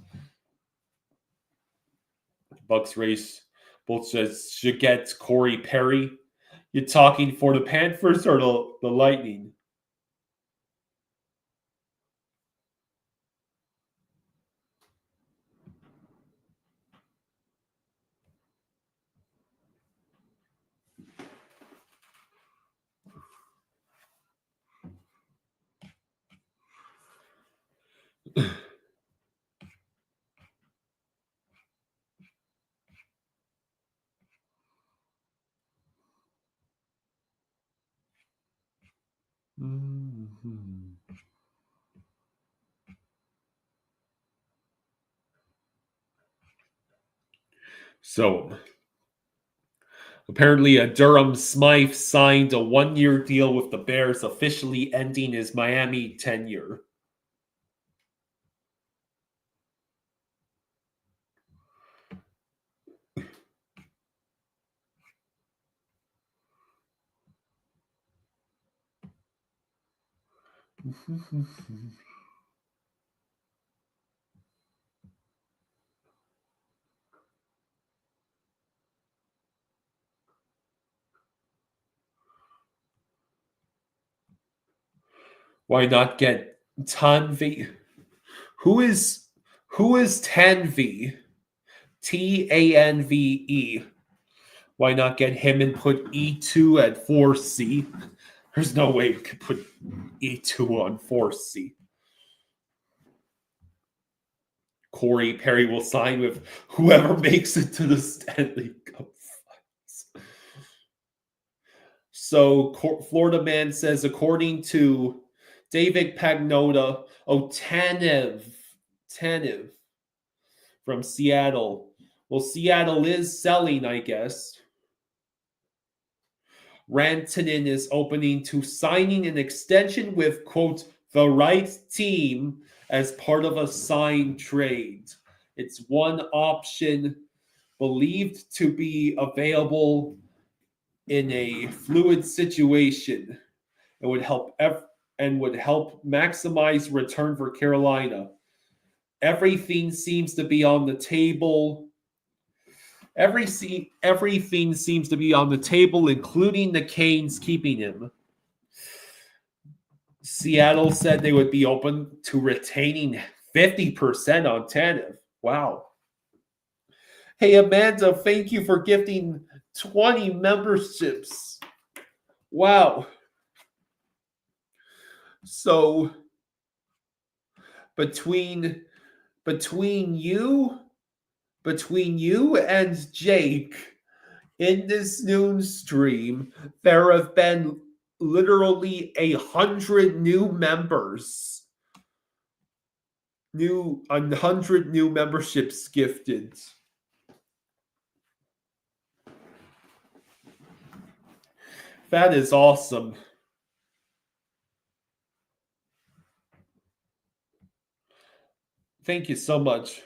Bucks Race both says should get Corey Perry. You talking for the Panthers or the Lightning? Mm-hmm. So, apparently, Durham Smythe signed a 1-year deal with the Bears, officially ending his Miami tenure. Why not get Tanvi? Who is Tanvi? Tanve. Why not get him and put E2 at 4C? There's no way we could put E2 on 4C. Corey Perry will sign with whoever makes it to the Stanley Cup Finals. So Florida Man says, according to David Pagnotta, Tanev from Seattle. Well, Seattle is selling, I guess. Rantanen is opening to signing an extension with, quote, the right team as part of a signed trade. It's one option believed to be available in a fluid situation and would help maximize return for Carolina. Everything seems to be on the table. Everything seems to be on the table, including the Canes keeping him. Seattle said they would be open to retaining 50% on Tanev. Wow. Hey, Amanda, thank you for gifting 20 memberships. Wow. So between you and Jake in this noon stream, there have been literally 100 new members. 100 new memberships gifted. That is awesome. Thank you so much.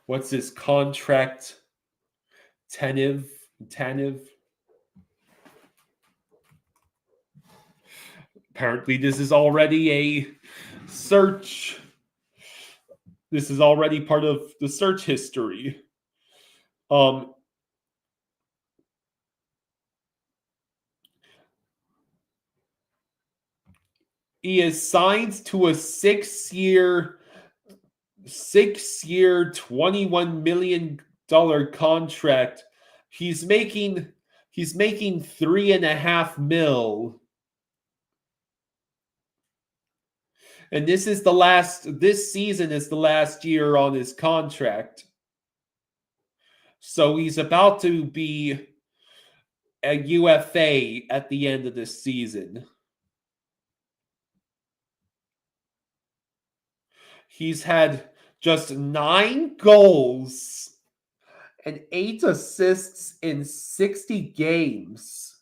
What's his contract? Tanev. Apparently, this is already a search. This is already part of the search history. He is signed to a 6-year, $21 million contract. He's making $3.5 million. And this season is the last year on his contract. So he's about to be a UFA at the end of this season. He's had just 9 goals and 8 assists in 60 games.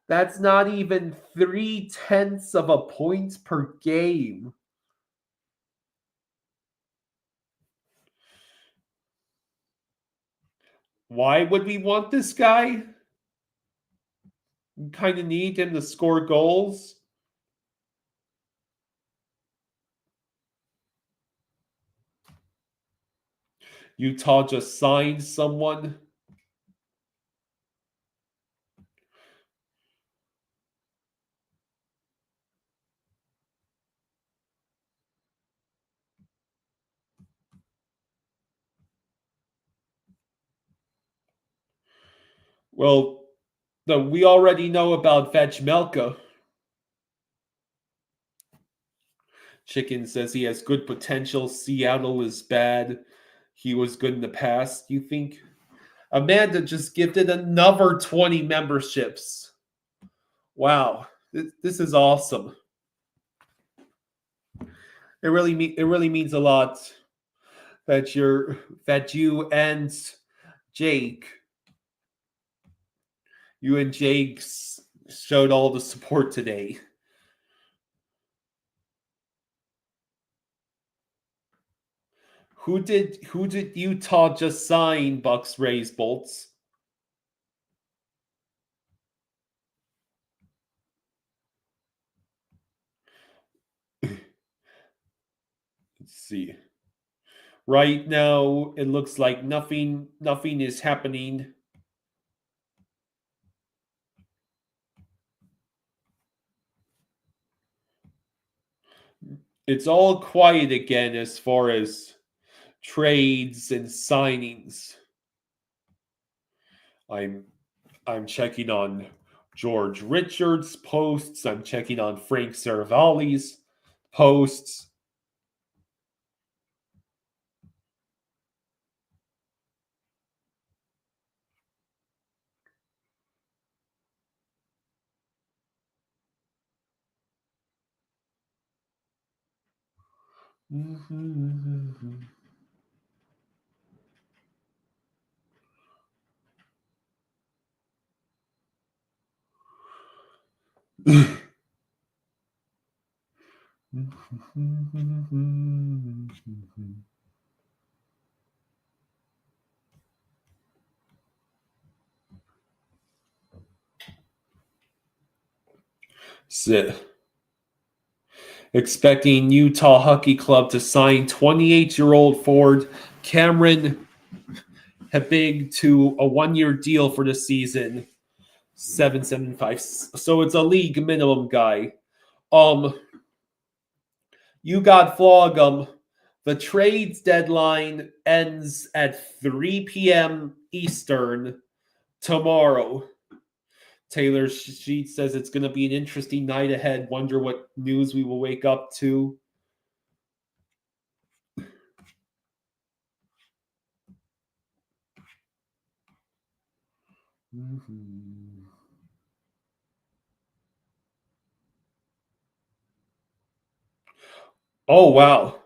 That's not even 0.3 of a point per game. Why would we want this guy? We kind of need him to score goals. Utah just signed someone. Well, we already know about Vejmelka. Chicken says he has good potential. Seattle is bad. He was good in the past. You think? Amanda just gifted another 20 memberships. Wow, this is awesome. It really means a lot that you and Jake, showed all the support today. Who did Utah just sign? Bucks, Rays, Bolts. Let's see. Right now, it looks like nothing is happening. It's all quiet again as far as trades and signings. I'm checking on George Richards' posts. I'm checking on Frank Saravalli's posts. Sit. Expecting Utah Hockey Club to sign 28-year-old forward Cameron Hebig to a 1-year deal for the season. 775. So it's a league minimum guy. You got flog The trades deadline ends at 3 p.m. Eastern tomorrow. Taylor Sheet says it's going to be an interesting night ahead. Wonder what news we will wake up to. Mm-hmm. Oh, wow.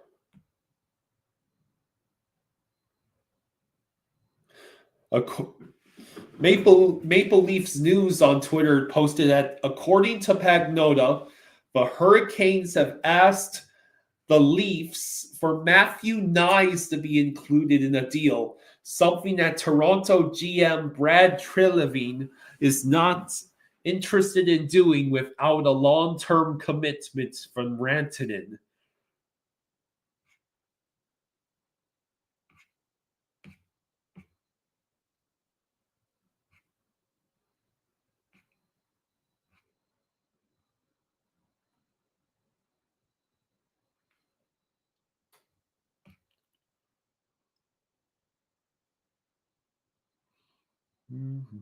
Maple Leafs News on Twitter posted that according to Pagnota, the Hurricanes have asked the Leafs for Matthew Nyes to be included in a deal, something that Toronto GM Brad Treliving is not interested in doing without a long-term commitment from Rantanen. Mm-hmm.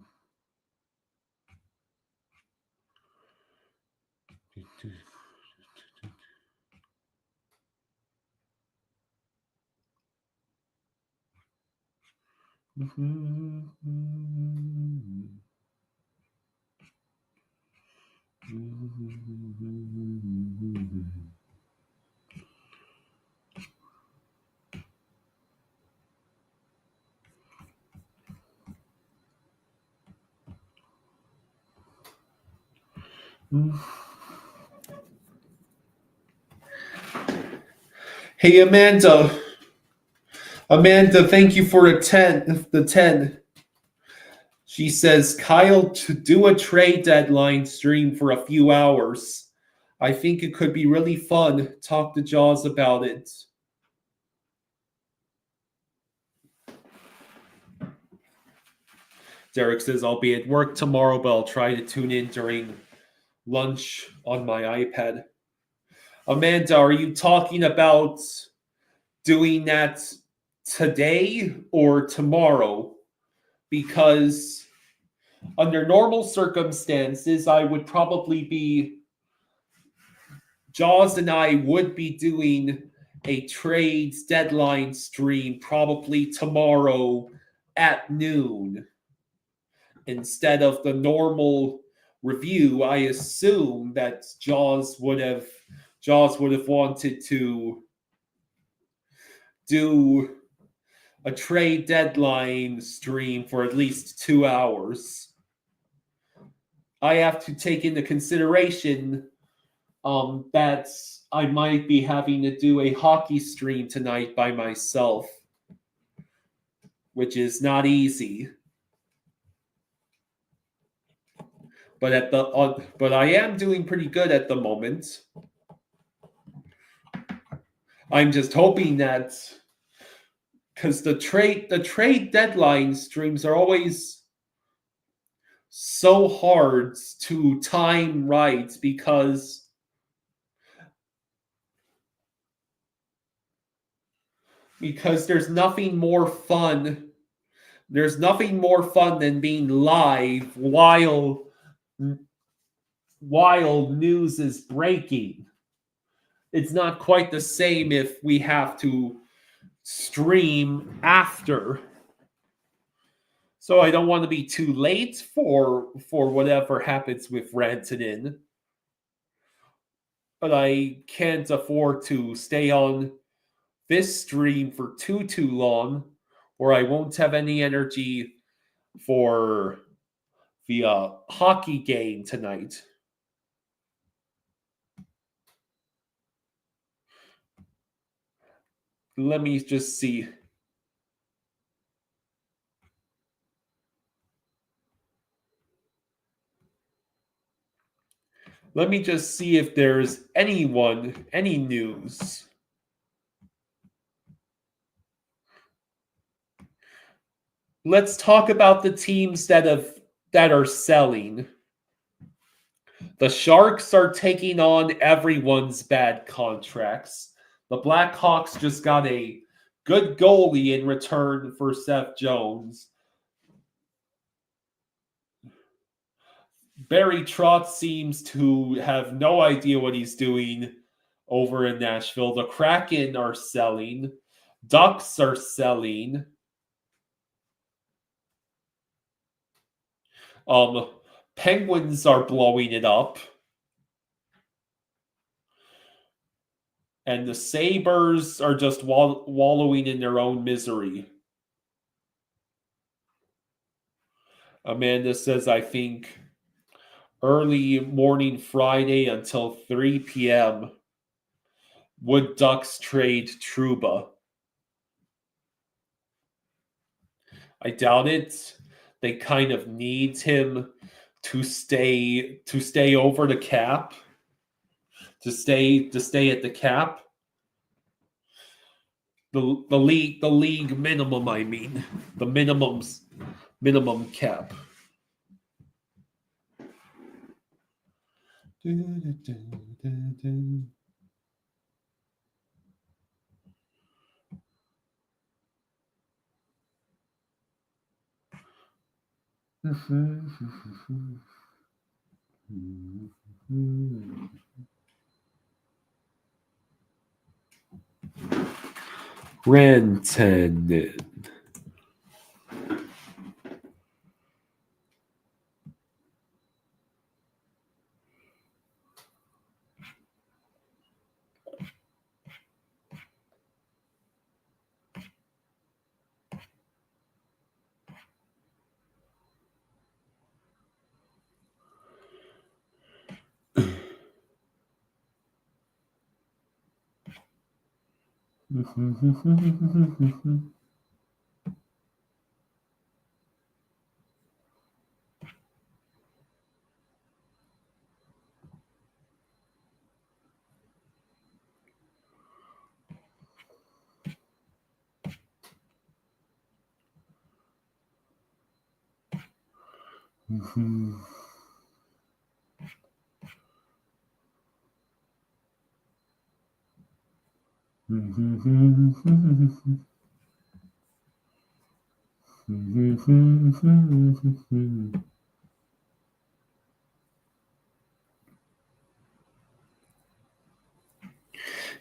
Hey, Amanda. Amanda, thank you for the 10. The 10. She says, Kyle, to do a trade deadline stream for a few hours. I think it could be really fun. Talk to Jaws about it. Derek says, I'll be at work tomorrow, but I'll try to tune in during lunch on my iPad. Amanda, are you talking about doing that today or tomorrow? Because under normal circumstances, I would probably be, Jaws and I would be doing a trades deadline stream probably tomorrow at noon instead of the normal review. I assume that Jaws would have wanted to do a trade deadline stream for at least 2 hours. I have to take into consideration that I might be having to do a hockey stream tonight by myself, which is not easy. But I am doing pretty good at the moment. I'm just hoping that, because the trade deadline streams are always so hard to time right because there's nothing more fun. There's nothing more fun than being live while news is breaking. It's not quite the same if we have to stream after. So I don't want to be too late for whatever happens with Rantanen. But I can't afford to stay on this stream for too long, or I won't have any energy for the hockey game tonight. Let me just see. Let me just see if there's any news. Let's talk about the teams that are selling. The Sharks are taking on everyone's bad contracts. The Blackhawks just got a good goalie in return for Seth Jones. Barry Trotz seems to have no idea what he's doing over in Nashville. The Kraken are selling. Ducks are selling. Penguins are blowing it up. And the Sabres are just wallowing in their own misery. Amanda says, I think early morning Friday until 3 p.m. Would Ducks trade Trouba? I doubt it. They kind of need him to stay over the cap. To stay at the cap. The league minimum, I mean. The minimum cap. Rantanen.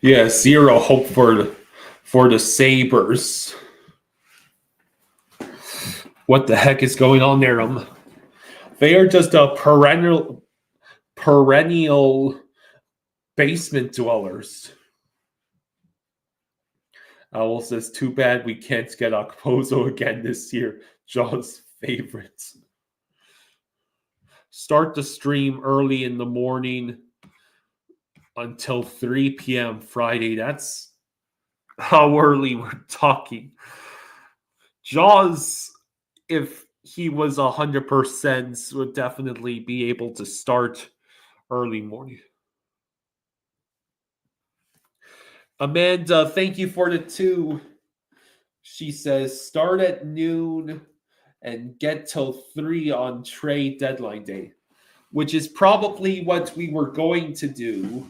Yeah, zero hope for the Sabres. What the heck is going on there? They are just a perennial basement dwellers. Owl says, too bad we can't get Okposo again this year. Jaws' favorites. Start the stream early in the morning until 3 p.m. Friday. That's how early we're talking. Jaws, if he was 100%, would definitely be able to start early morning. Amanda, thank you for the 2. She says, start at noon and get till 3 on trade deadline day, which is probably what we were going to do.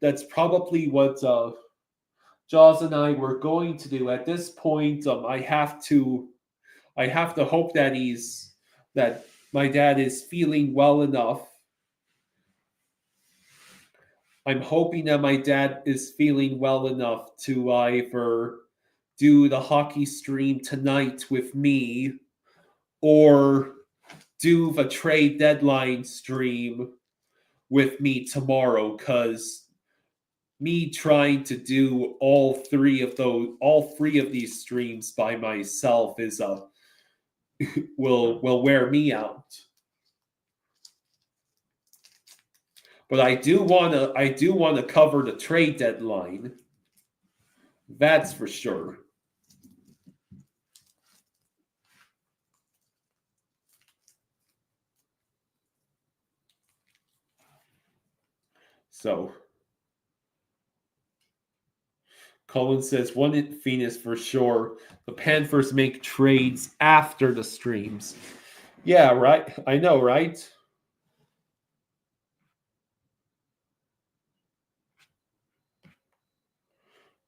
That's probably what Jaws and I were going to do. At this point, I have to hope that my dad is feeling well enough. I'm hoping that my dad is feeling well enough to either do the hockey stream tonight with me or do the trade deadline stream with me tomorrow, because me trying to do all three of these streams by myself is will wear me out. But I do want to cover the trade deadline. That's for sure. So Colin says, one in Phoenix for sure. The Panthers make trades after the streams. Yeah, right. I know, right?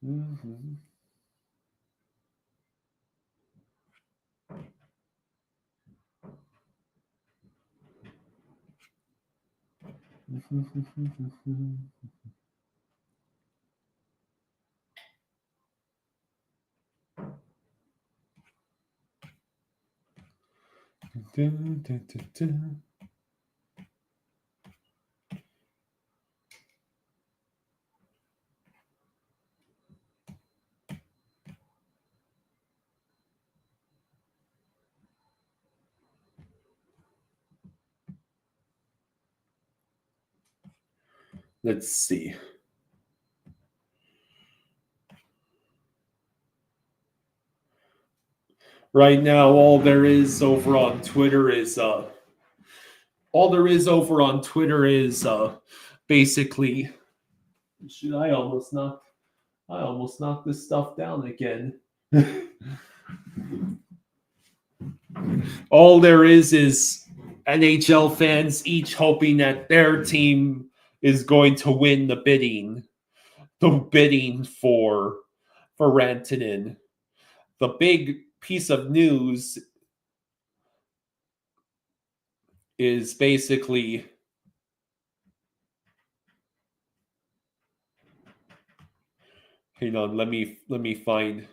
Mm-hmm. Let's see. Right now, all there is over on Twitter is basically. Should I almost knock this stuff down again? All there is NHL fans each hoping that their team is going to win the bidding for Rantanen. The big piece of news is basically hang on, let me find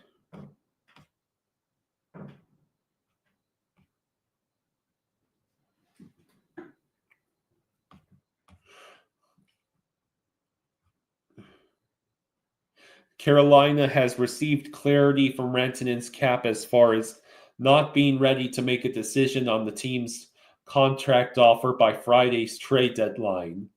Carolina has received clarity from Rantanen's cap as far as not being ready to make a decision on the team's contract offer by Friday's trade deadline.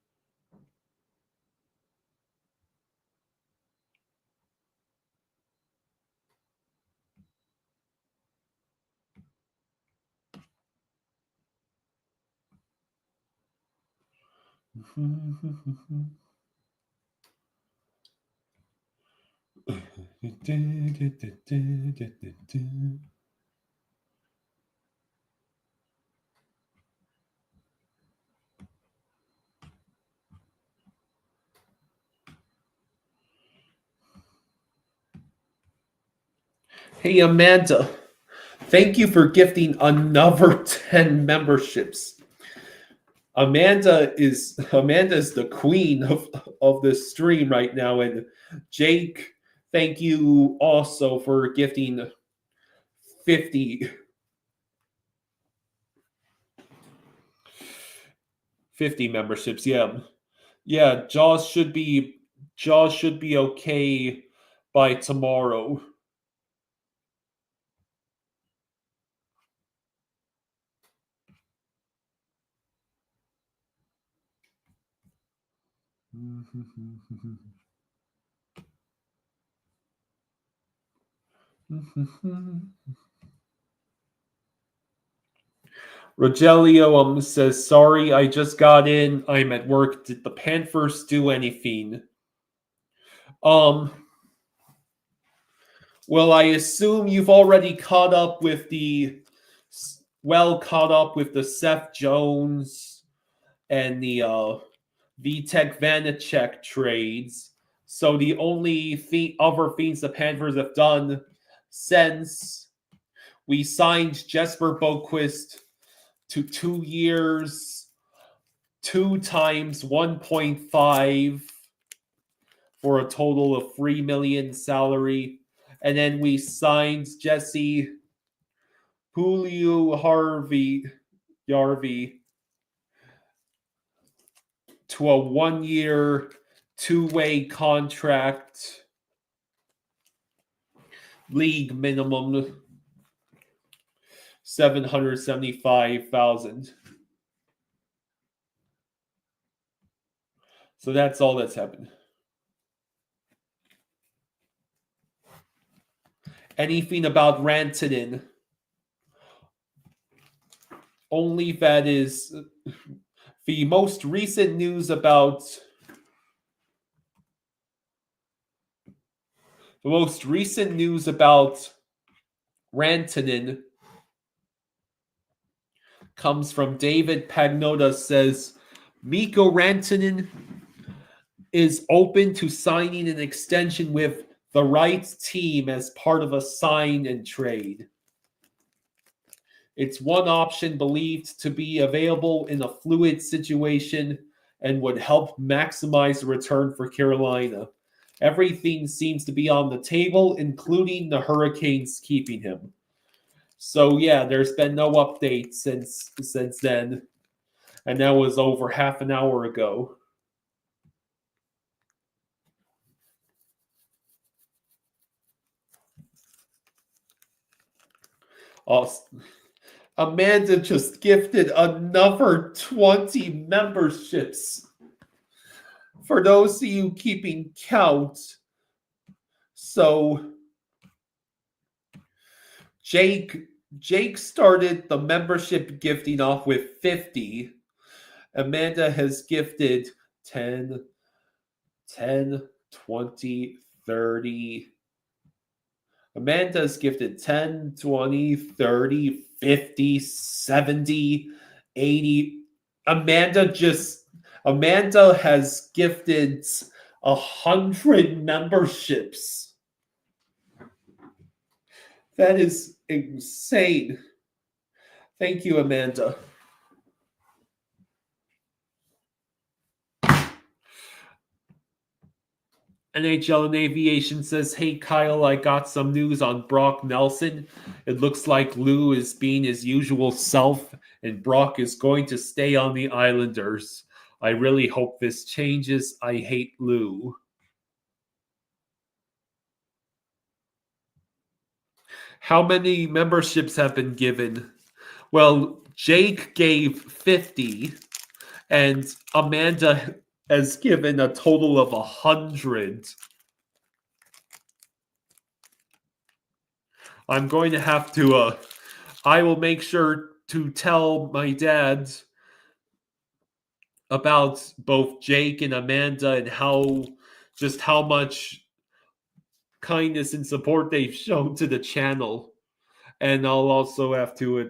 Hey, Amanda. Thank you for gifting another 10 memberships. Amanda's the queen of the stream right now. And Jake, thank you also for gifting 50 memberships. Yeah. Yeah, Jaws should be okay by tomorrow. Rogelio says, sorry, I just got in. I'm at work. Did the Panthers do anything? Well, I assume you've already caught up with the Seth Jones and the Vitek Vanacek trades. So the only other things the Panthers have done since we signed Jesper Boquist to 2 years, 2 times 1.5 for a total of $3 million salary. And then we signed Jesse Yarvi to a 1-year, 2-way contract, league minimum $775,000. So that's all that's happened. Anything about Rantanen? Only that is the most recent news about Rantanen comes from David Pagnotta. Says Mikko Rantanen is open to signing an extension with the right team as part of a sign and trade. It's one option believed to be available in a fluid situation and would help maximize the return for Carolina. Everything seems to be on the table, including the Hurricanes keeping him. So yeah, there's been no update since then, and that was over half an hour ago. Amanda just gifted another 20 memberships. For those of you keeping count, so Jake started the membership gifting off with 50. Amanda has gifted 10, 20, 30. Amanda's gifted 10, 20, 30, 50, 70, 80. Amanda has gifted 100 memberships. That is insane. Thank you, Amanda. NHL and Aviation says, hey, Kyle, I got some news on Brock Nelson. It looks like Lou is being his usual self, and Brock is going to stay on the Islanders. I really hope this changes. I hate Lou. How many memberships have been given? Well, Jake gave 50, and Amanda has given a total of 100. I'm going to have to, I will make sure to tell my dad about both Jake and Amanda and how much kindness and support they've shown to the channel. And I'll also have to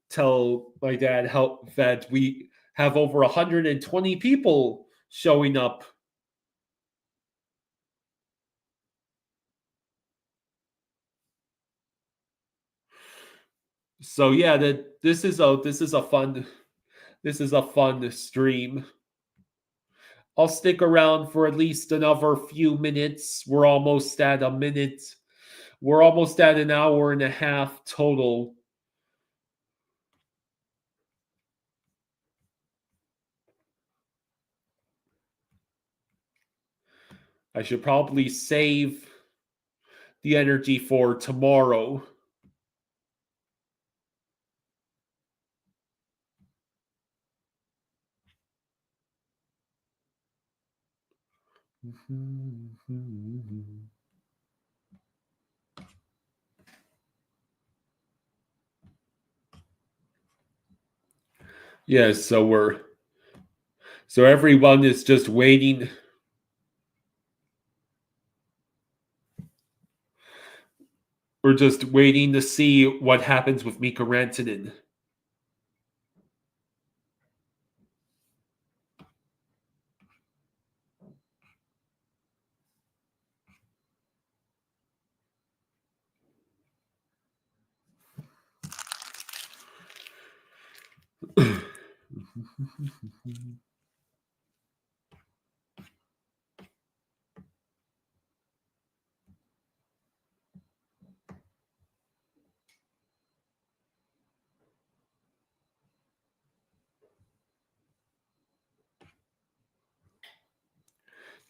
tell my dad that we have over 120 people showing up. So yeah, this is a fun stream. I'll stick around for at least another few minutes. We're almost at a minute. We're almost at an hour and a half total. I should probably save the energy for tomorrow. Yes, so everyone is just waiting. We're just waiting to see what happens with Mikko Rantanen.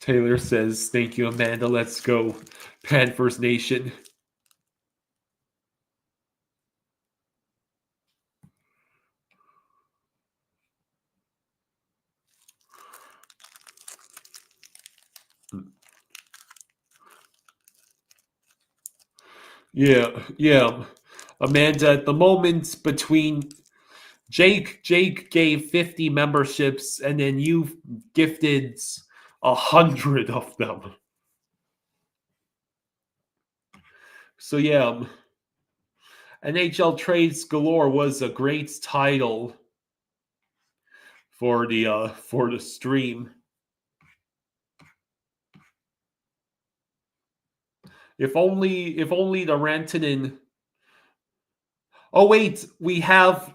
Taylor says, "Thank you, Amanda. Let's go, Panthers Nation." Yeah. Amanda, at the moment between Jake gave 50 memberships, and then you gifted 100 of them. So yeah, NHL Trades Galore was a great title for the stream. If only the Rantanen. Oh wait, we have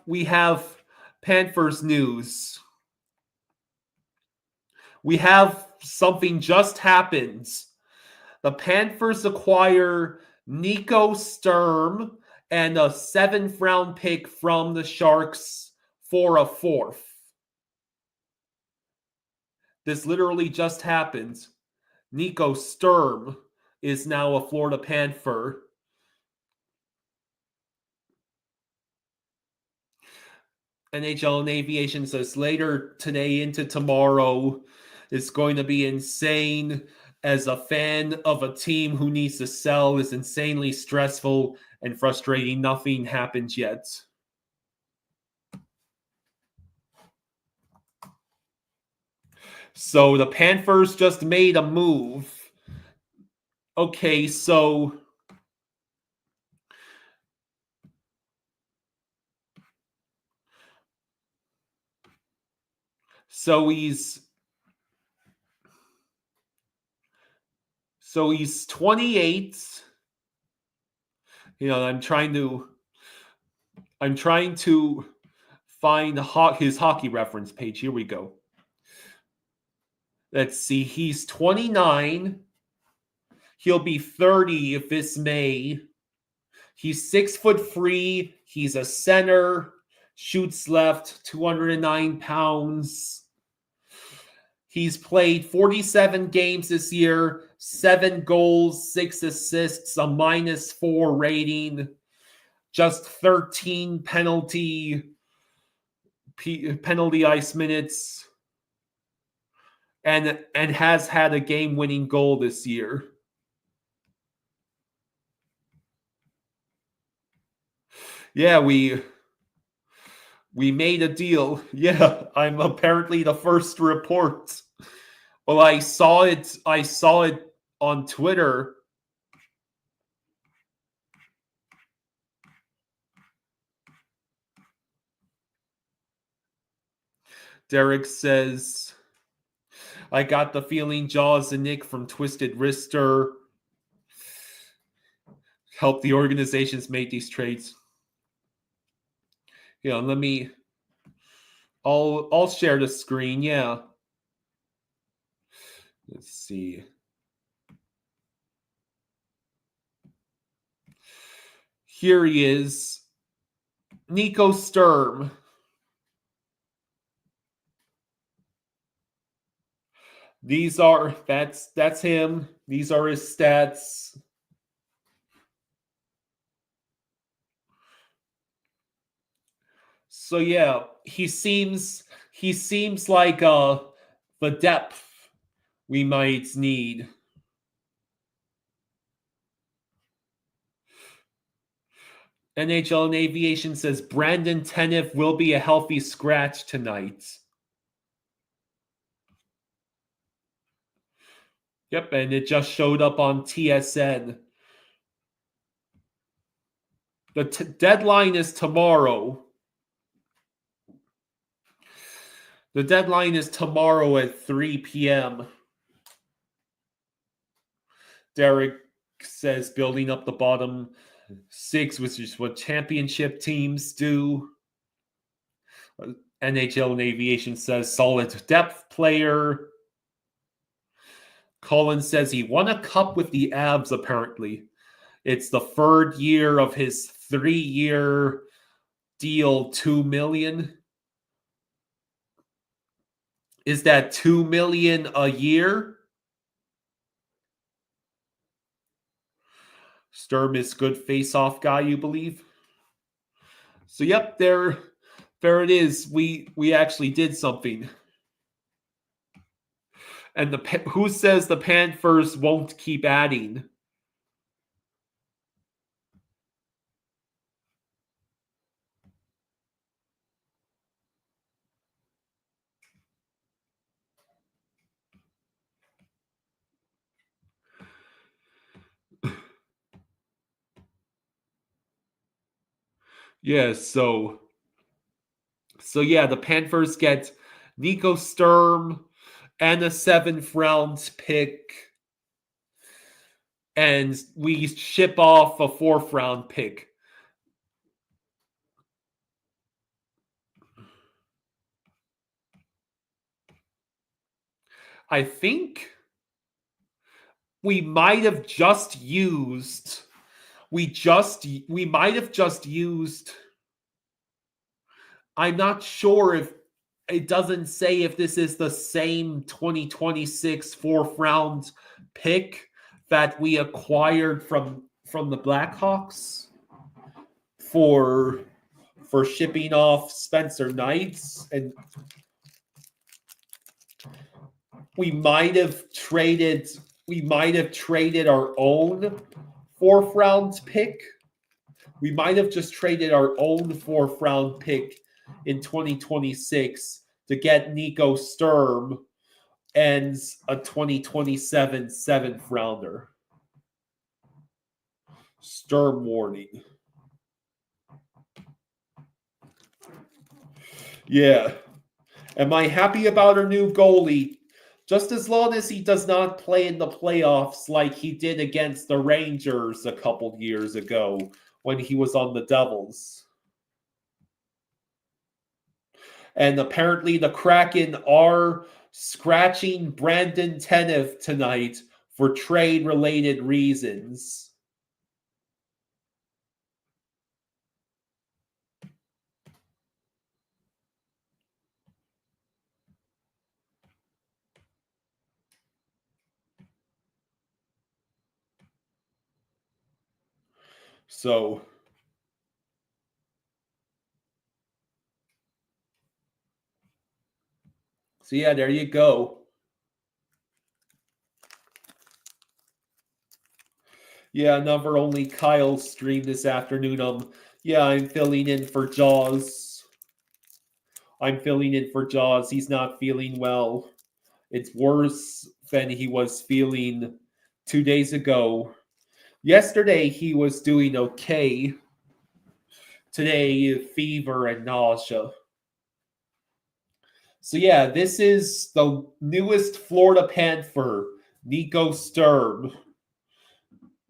Panthers news. We have something just happened. The Panthers acquire Nico Sturm and a 7th round pick from the Sharks for a 4th. This literally just happened. Nico Sturm is now a Florida Panther. NHL and Aviation says later today into tomorrow is going to be insane. As a fan of a team who needs to sell, is insanely stressful and frustrating. Nothing happens yet. So the Panthers just made a move. Okay, so he's 28. I'm trying to find his hockey reference page. Here we go. Let's see. He's 29. He'll be 30 this May. He's 6'3". He's a center. Shoots left. 209 pounds. He's played 47 games this year. 7 goals, 6 assists, a -4 rating. Just 13 penalty ice minutes. And has had a game-winning goal this year. Yeah, We made a deal. Yeah, I'm apparently the first to report. Well, I saw it on Twitter. Derek says, I got the feeling Jaws and Nick from Twisted Wrister helped the organizations make these trades. Yeah, let me. I'll share the screen. Yeah. Let's see. Here he is. Nico Sturm. That's him. These are his stats. So yeah, he seems like the depth we might need. NHL and Aviation says Brandon Tanev will be a healthy scratch tonight. Yep, and it just showed up on TSN. The deadline is tomorrow. The deadline is tomorrow at 3 p.m. Derek says building up the bottom six, which is what championship teams do. NHL and Aviation says solid depth player. Colin says he won a cup with the Avs, apparently. It's the third year of his 3-year deal, $2 million. Is that $2 million a year? Sturm is good face-off guy, you believe? So yep, there it is. We actually did something. And who says the Panthers won't keep adding? Yeah, so yeah, the Panthers get Nico Sturm and a 7th round pick, and we ship off a 4th round pick. I think we might have just used. We might have just used. I'm not sure if it doesn't say if this is the same 2026 4th round pick that we acquired from the Blackhawks for shipping off Spencer Knights, and we might have traded our own 4th round pick. We might have just traded our own 4th round pick in 2026 to get Nico Sturm and a 2027 7th rounder. Sturm warning. Yeah. Am I happy about our new goalie? Just as long as he does not play in the playoffs like he did against the Rangers a couple years ago when he was on the Devils. And apparently the Kraken are scratching Brandon Tanev tonight for trade-related reasons. So yeah, there you go. Yeah, number only Kyle's stream this afternoon. I'm filling in for Jaws. I'm filling in for Jaws. He's not feeling well. It's worse than he was feeling 2 days ago. Yesterday, he was doing okay. Today, fever and nausea. So, yeah, this is the newest Florida Panther, Nico Sturm.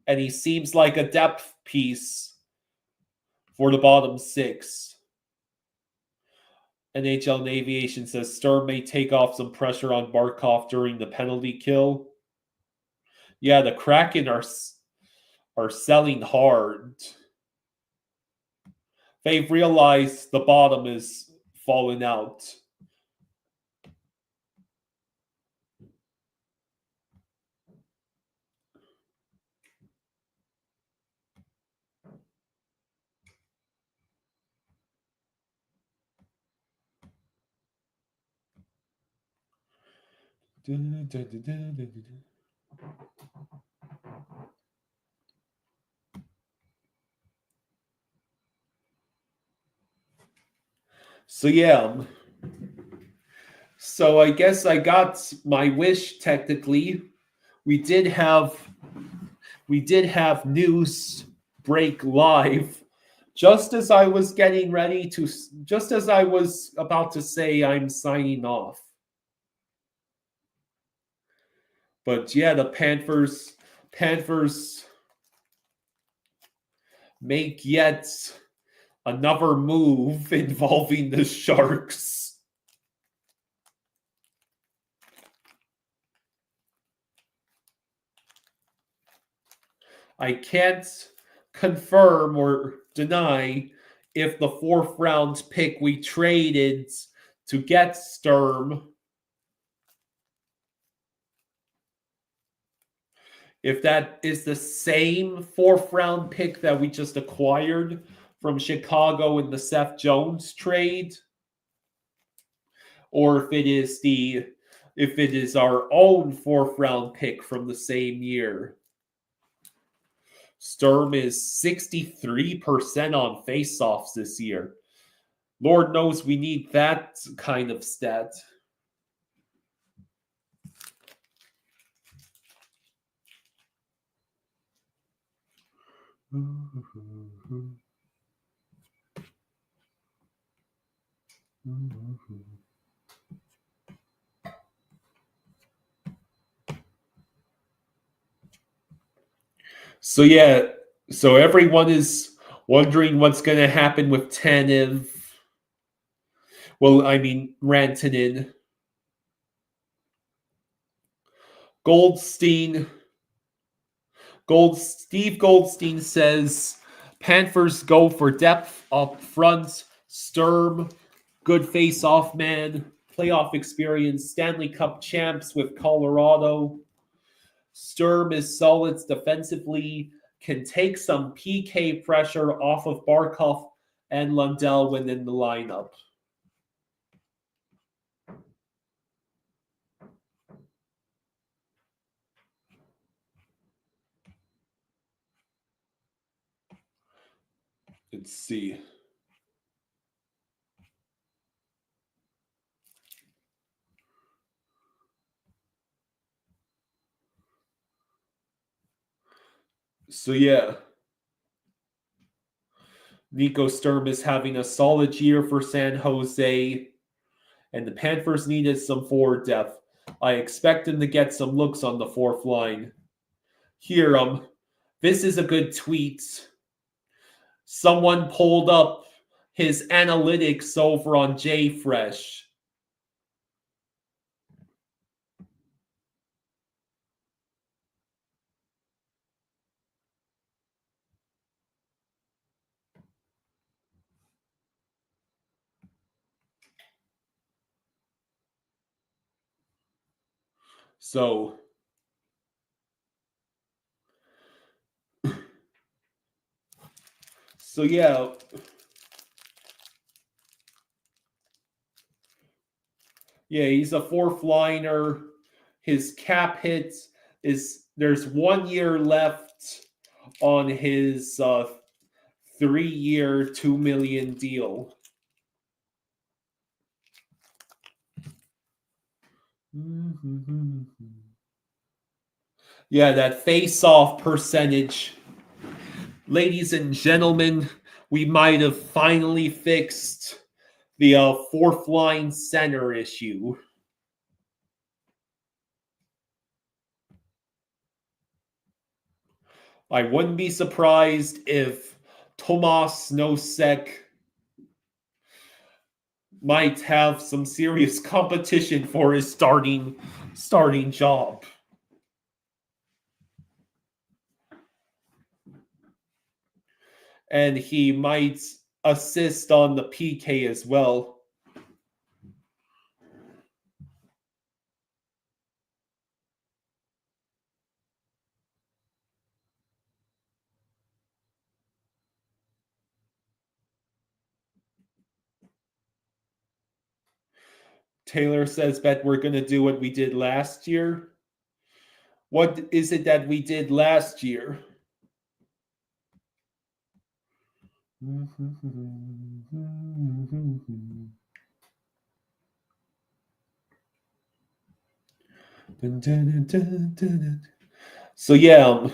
And he seems like a depth piece for the bottom six. NHL Aviation says Sturm may take off some pressure on Barkov during the penalty kill. Yeah, the Kraken are selling hard. They've realized the bottom is falling out. So yeah. So I guess I got my wish technically. We did have news break live just as I was getting ready to just as I was about to say I'm signing off. But yeah, the Panthers make yet another move involving the Sharks. I can't confirm or deny if the 4th round pick we traded to get Sturm, if that is the same 4th round pick that we just acquired from Chicago in the Seth Jones trade, or if it is our own 4th round pick from the same year. Sturm is 63% on faceoffs this year. Lord knows we need that kind of stat. So yeah, so everyone is wondering what's going to happen with Tanev. Well, I mean Rantanen. Steve Goldstein says Panthers go for depth up front. Sturm, good face-off man, playoff experience, Stanley Cup champs with Colorado. Sturm is solid defensively, can take some PK pressure off of Barkov and Lundell when in the lineup. Let's see. So yeah, Nico Sturm is having a solid year for San Jose, and the Panthers needed some forward depth. I expect them to get some looks on the 4th line. Here, this is a good tweet. Someone pulled up his analytics over on JFresh. So yeah. Yeah, he's a 4th liner. His cap hit is there's 1 year left on his 3-year, $2 million deal. Yeah, that face-off percentage. Ladies and gentlemen, we might have finally fixed the fourth line center issue. I wouldn't be surprised if Tomas Nosek might have some serious competition for his starting job. And he might assist on the PK as well. Taylor says, bet we're going to do what we did last year. What is it that we did last year? So yeah.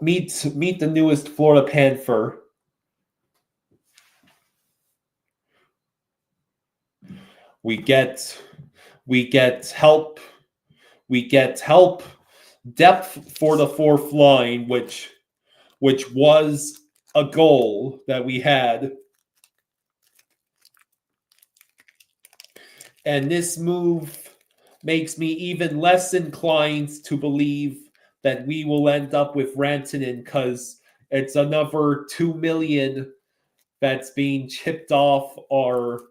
Meet the newest Florida Panther. We get help. We get help, depth for the fourth line, which was a goal that we had. And this move makes me even less inclined to believe that we will end up with Rantanen, because it's another $2 million that's being chipped off our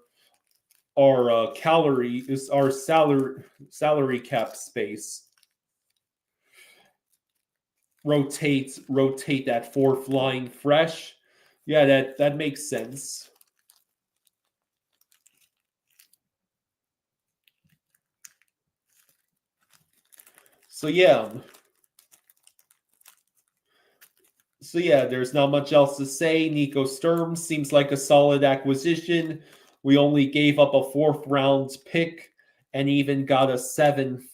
salary cap space. Rotate that fourth line fresh. Yeah, that makes sense. So yeah, there's not much else to say. Nico Sturm seems like a solid acquisition. We only gave up a fourth round pick and even got a seventh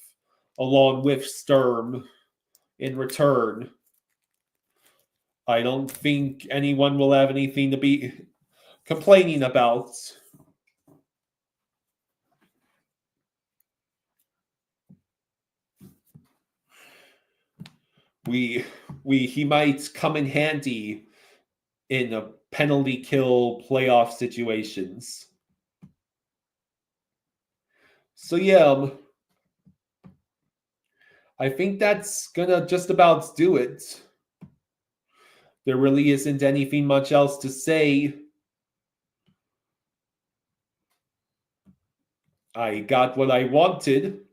along with Sturm in return. I don't think anyone will have anything to be complaining about. He might come in handy in a penalty kill playoff situations. So yeah, I think that's gonna just about do it. There really isn't anything much else to say. I got what I wanted.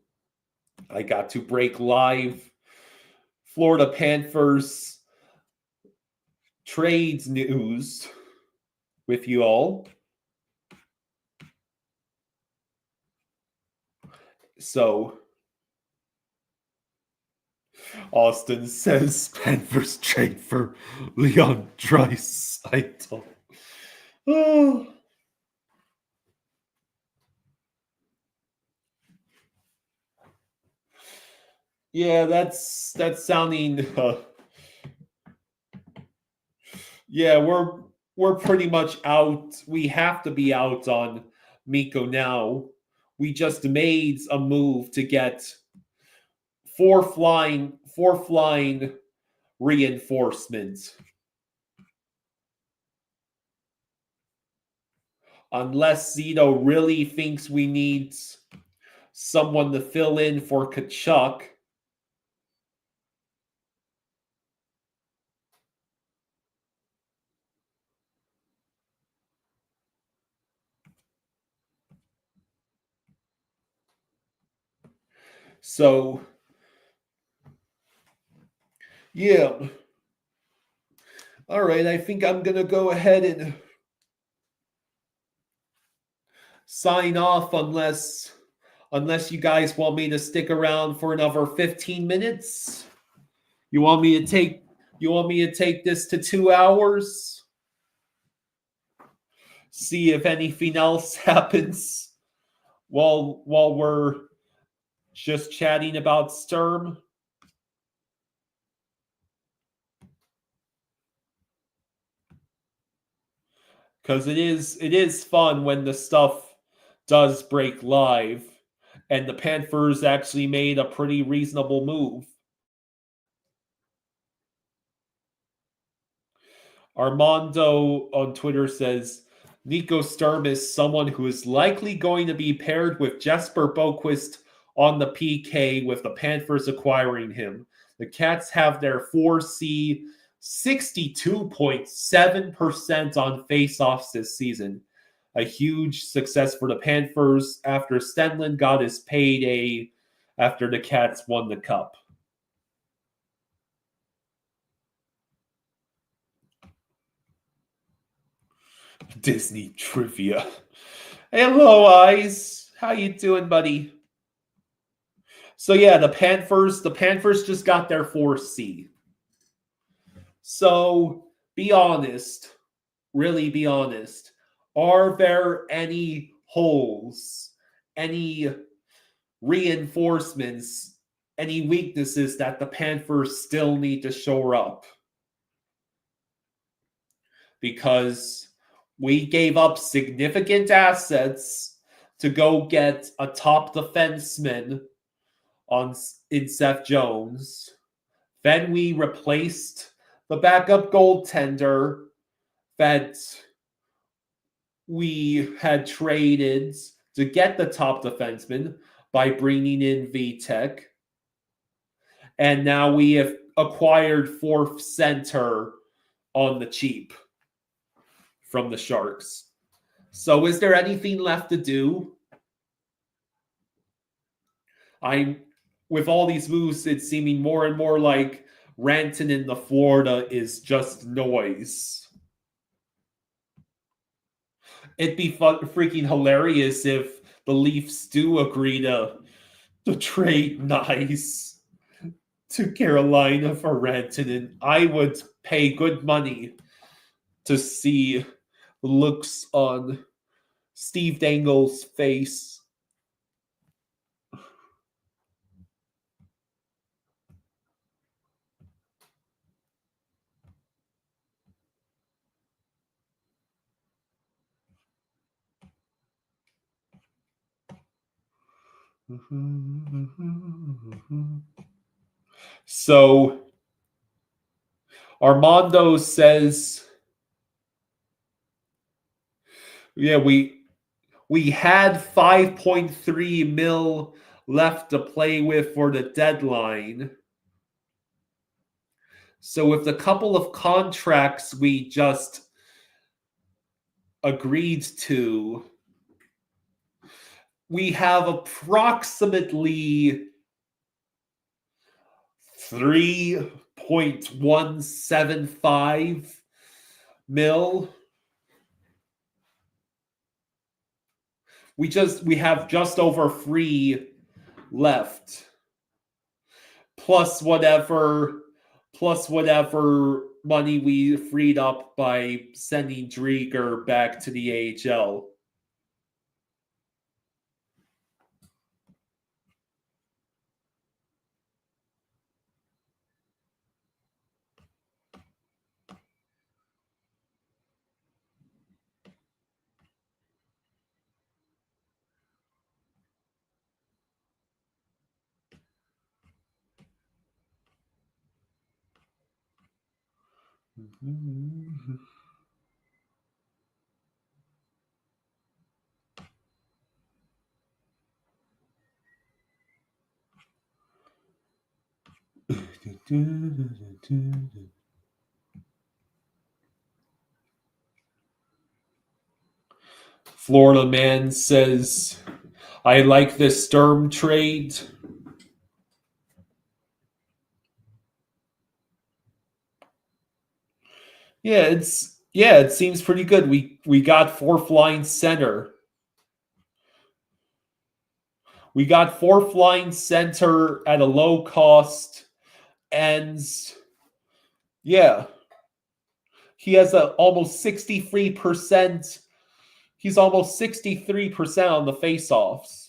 I got to break live Florida Panthers trades news with you all. So, Austin says Panthers trade for Leon Draisaitl. Oh. Yeah, that's sounding. Yeah, we're pretty much out. We have to be out on Miko now. We just made a move to get fourth line reinforcement. Unless Zito really thinks we need someone to fill in for Kachuk. So, yeah. All right, I think I'm going to go ahead and sign off unless you guys want me to stick around for another 15 minutes. You want me to take this to 2 hours? See if anything else happens while we're just chatting about Sturm? Because it is fun when the stuff does break live, and the Panthers actually made a pretty reasonable move. Armando on Twitter says Nico Sturm is someone who is likely going to be paired with Jesper Boquist on the PK, with the Panthers acquiring him. The Cats have their 4C 62.7% on faceoffs this season. A huge success for the Panthers after Stenlund got his payday after the Cats won the Cup. Disney trivia. Hello, Eyes. How you doing, buddy? So yeah, the Panthers just got their 4C. So be honest, really be honest. Are there any holes, any reinforcements, any weaknesses that the Panthers still need to shore up? Because we gave up significant assets to go get a top defenseman in Seth Jones. Then we replaced the backup goaltender that we had traded to get the top defenseman by bringing in Vitek. And now we have acquired fourth center on the cheap from the Sharks. So is there anything left to do? With all these moves, it's seeming more and more like Rantanen in the Florida is just noise. It'd be freaking hilarious if the Leafs do agree to trade Nice to Carolina for Rantanen. I would pay good money to see the looks on Steve Dangle's face. So Armando says, yeah, we had 5.3 mil left to play with for the deadline. So with the couple of contracts we just agreed to, we have approximately 3.175 mil. We have just over 3 left. Plus whatever money we freed up by sending Drieger back to the AHL. Florida man says, I like this Sturm trade. Yeah, it seems pretty good. We got fourth line center. We got fourth line center at a low cost, and yeah, he has a almost 63% He's almost 63% on the faceoffs.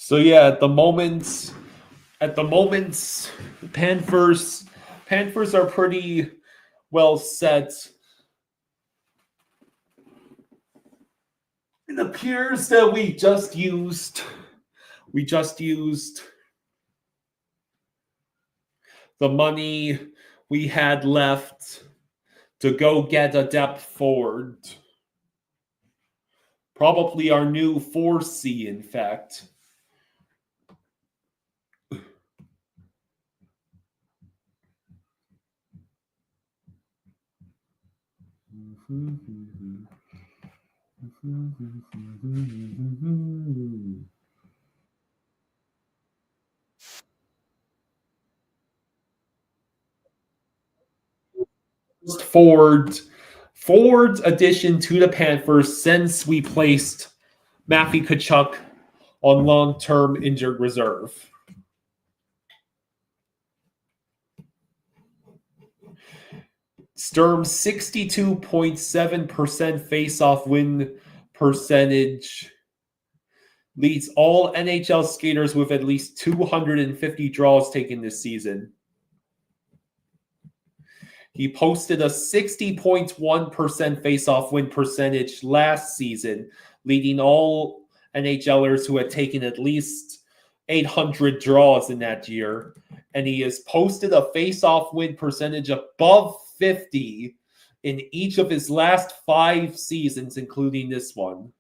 So yeah, at the moment, Panthers are pretty well set. It appears that we just used the money we had left to go get a depth forward. Probably our new 4C, in fact. Ford's addition to the Panthers since we placed Matthew Tkachuk on long-term injured reserve. Sturm's 62.7% face-off win percentage leads all NHL skaters with at least 250 draws taken this season. He posted a 60.1% face-off win percentage last season, leading all NHLers who had taken at least 800 draws in that year. And he has posted a face-off win percentage above 50 in each of his last 5 seasons, including this one.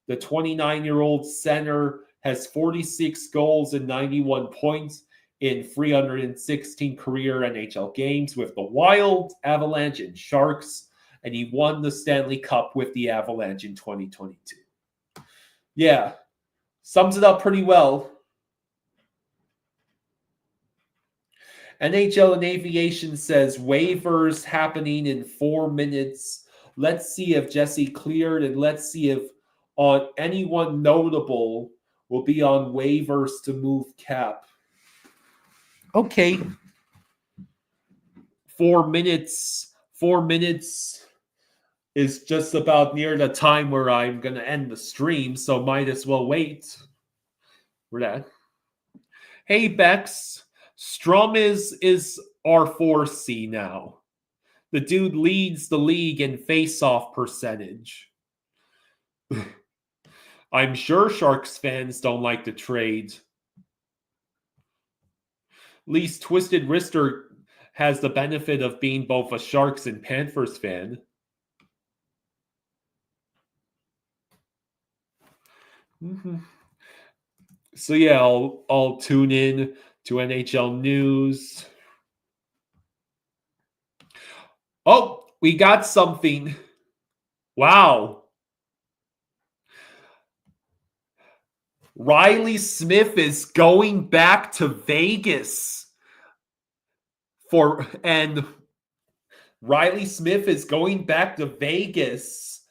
The 29-year-old center has 46 goals and 91 points in 316 career NHL games with the Wild, Avalanche, and Sharks, and he won the Stanley Cup with the Avalanche in 2022. Yeah, sums it up pretty well. NHL and Aviation says waivers happening in 4 minutes. Let's see if Jesse cleared, and let's see if anyone notable will be on waivers to move cap. Okay. 4 minutes. 4 minutes is just about near the time where I'm going to end the stream, so might as well wait for that. Hey, Bex. Strum is our 4C now. The dude leads the league in face-off percentage. I'm sure Sharks fans don't like the trade. At least Twisted Wrister has the benefit of being both a Sharks and Panthers fan. So yeah, I'll tune in to NHL news. Oh, we got something. Wow. Riley Smith is going back to Vegas and Riley Smith is going back to Vegas,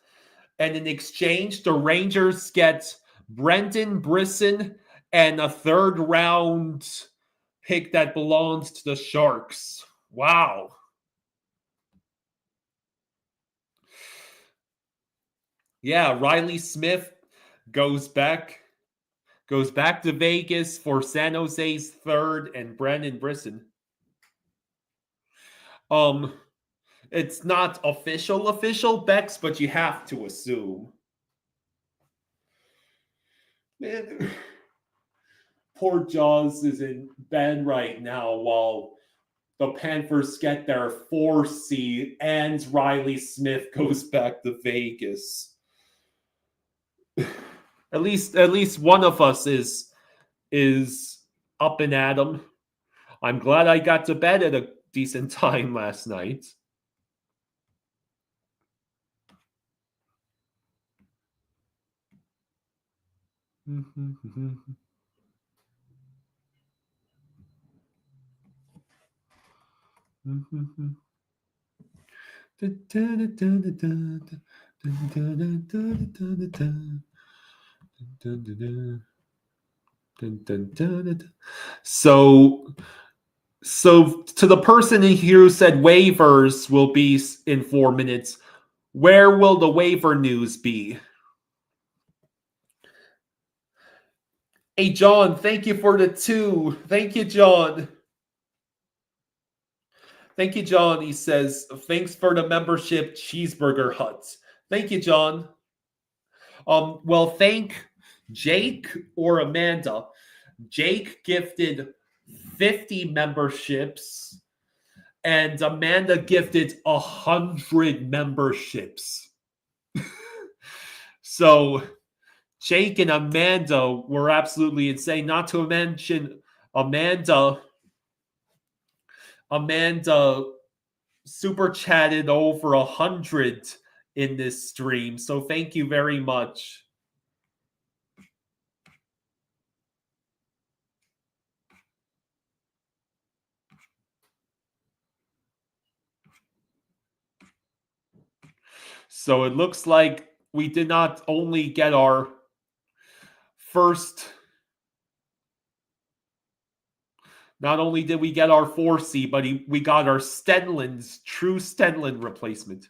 and in exchange the Rangers get Brendan Brisson and a 3rd round pick that belongs to the Sharks. Wow. Yeah, Riley Smith goes back to Vegas for San Jose's 3rd and Brendan Brisson. It's not official, Bex, but you have to assume. Man, poor Jaws is in bed right now while the Panthers get their 4C and Riley Smith goes back to Vegas. At least one of us is up and at 'em. I'm glad I got to bed at a decent time last night. So, to the person in here who said waivers will be in 4 minutes, where will the waiver news be? Hey, John, thank you for the 2. Thank you, John. Thank you, John. He says, thanks for the membership, Cheeseburger Hut. Thank you, John. Well, thank Jake or Amanda. Jake gifted 50 memberships, and Amanda gifted 100 memberships. So Jake and Amanda were absolutely insane. Not to mention Amanda super chatted over 100 in this stream. So thank you very much. So it looks like we did not only get our first, not only did we get our 4C, but we got our Stenlin's true Stenlin replacement.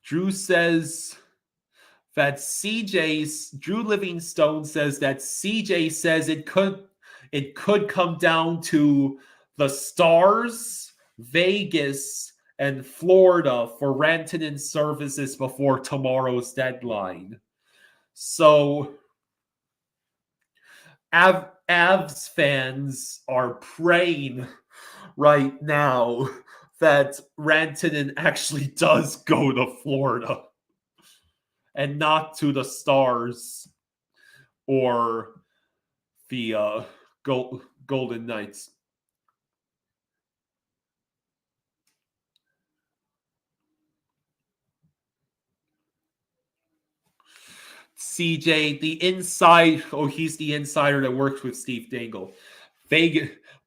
Drew says that Drew Livingstone says that CJ says it could come down to the Stars, Vegas, and Florida for Rantanen services before tomorrow's deadline. So Avs fans are praying right now that Rantanen actually does go to Florida and not to the Stars or the Golden Knights. CJ, he's the insider that works with Steve Dangle.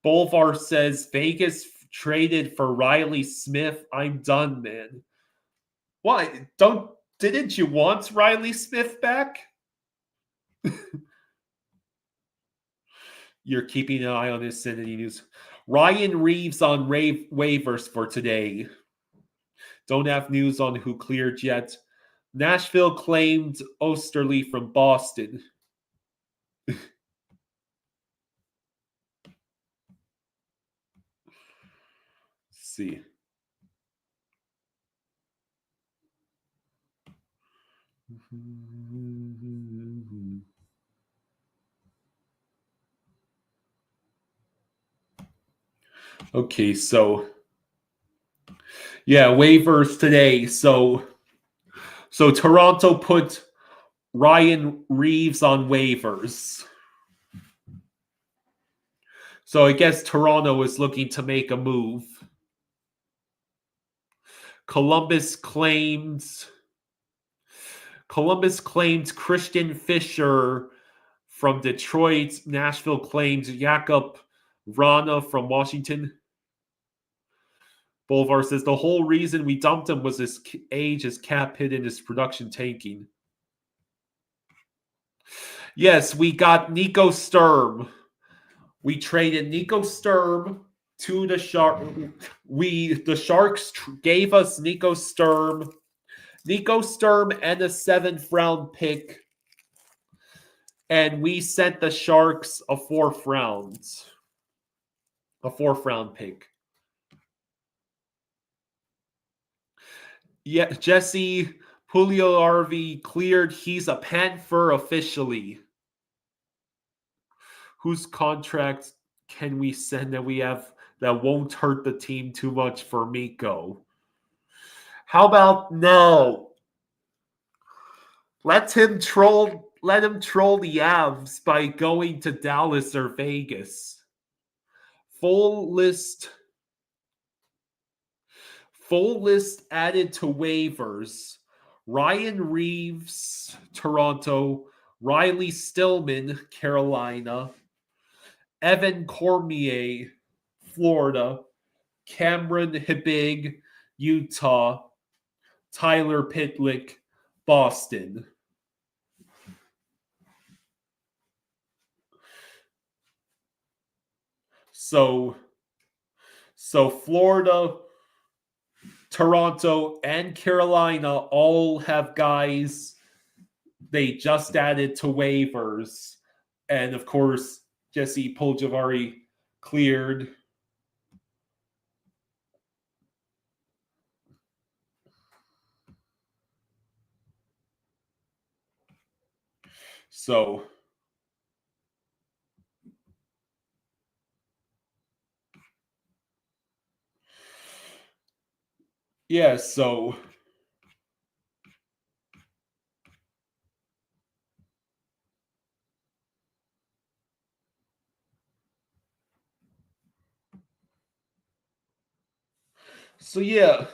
Bolvar says Vegas traded for Riley Smith. I'm done, man. Why? Didn't you want Riley Smith back? You're keeping an eye on this Cinity news. Ryan Reeves on waivers for today. Don't have news on who cleared yet. Nashville claimed Osterley from Boston. See. Okay, so yeah, waivers today. So Toronto put Ryan Reeves on waivers. So I guess Toronto is looking to make a move. Columbus claimed Christian Fisher from Detroit. Nashville claimed Jakub Vrana from Washington. Bolvar says the whole reason we dumped him was his age, his cap hit, and his production tanking. Yes, we got Nico Sturm. We traded Nico Sturm to the Sharks. The Sharks gave us Nico Sturm and a 7th round pick, and we sent the Sharks a 4th round pick. Yeah, Jesse Pugliarvi cleared. He's a Panther officially. Whose contract can we send that we have that won't hurt the team too much for Mikko? How about no? Let him troll the Avs by going to Dallas or Vegas. Full list added to waivers. Ryan Reeves, Toronto. Riley Stillman, Carolina. Evan Cormier, Florida. Cameron Hibig, Utah. Tyler Pitlick, Boston. So Florida, Toronto, and Carolina all have guys they just added to waivers. And of course, Jesse Puljujarvi cleared. So yeah, so yeah,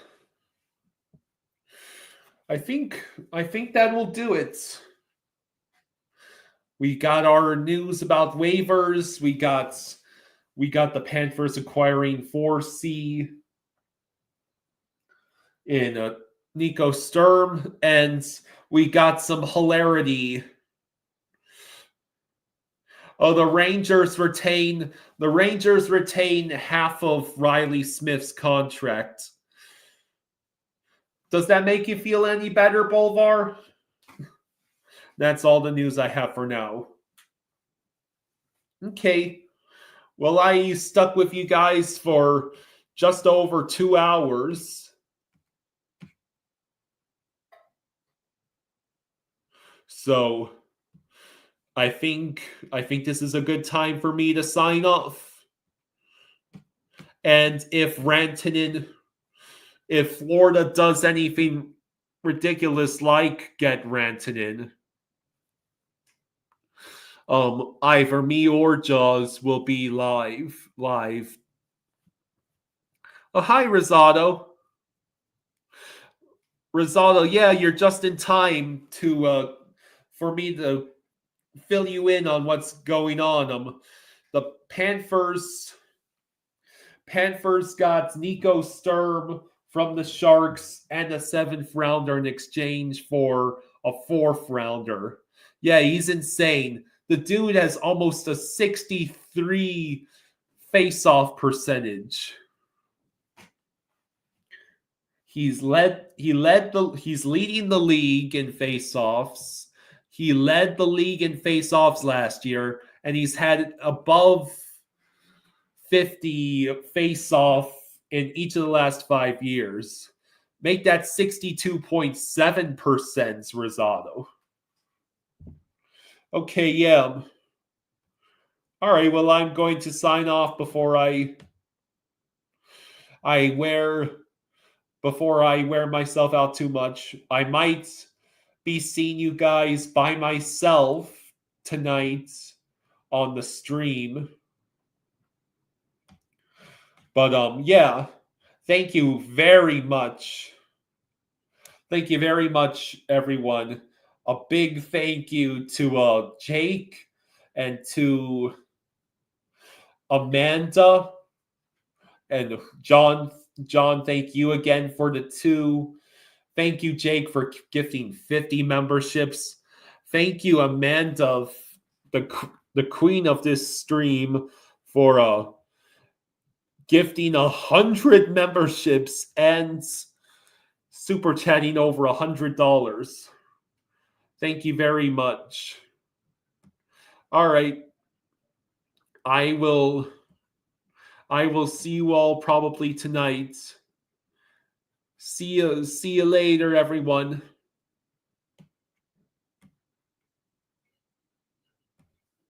I think that will do it. We got our news about waivers. We got the Panthers acquiring 4C in Nico Sturm, and we got some hilarity. Oh, the Rangers retain half of Riley Smith's contract. Does that make you feel any better, Bolvar? That's all the news I have for now. Okay. Well, I stuck with you guys for just over 2 hours. So I think this is a good time for me to sign off. And if Florida does anything ridiculous like get Rantanen, either me or Jaws will be live. Oh, hi, Rosado. Yeah, you're just in time to for me to fill you in on what's going on. The Panthers got Nico Sturm from the Sharks and a 7th rounder in exchange for a 4th rounder. Yeah, he's insane. The dude has almost a 63 face-off percentage. He's leading the league in face-offs. He led the league in face-offs last year, and he's had above 50 face-off in each of the last 5 years. Make that 62.7%, Rosado. Okay, yeah. All right, well, I'm going to sign off before I wear myself out too much. I might be seeing you guys by myself tonight on the stream. But yeah, thank you very much. Thank you very much, everyone. A big thank you to Jake and to Amanda and John. Thank you again for the 2. Thank you, Jake, for gifting 50 memberships. Thank you, Amanda, the queen of this stream, for gifting 100 memberships and super chatting over $100. Thank you very much. All right. I will see you all probably tonight. See you later, everyone.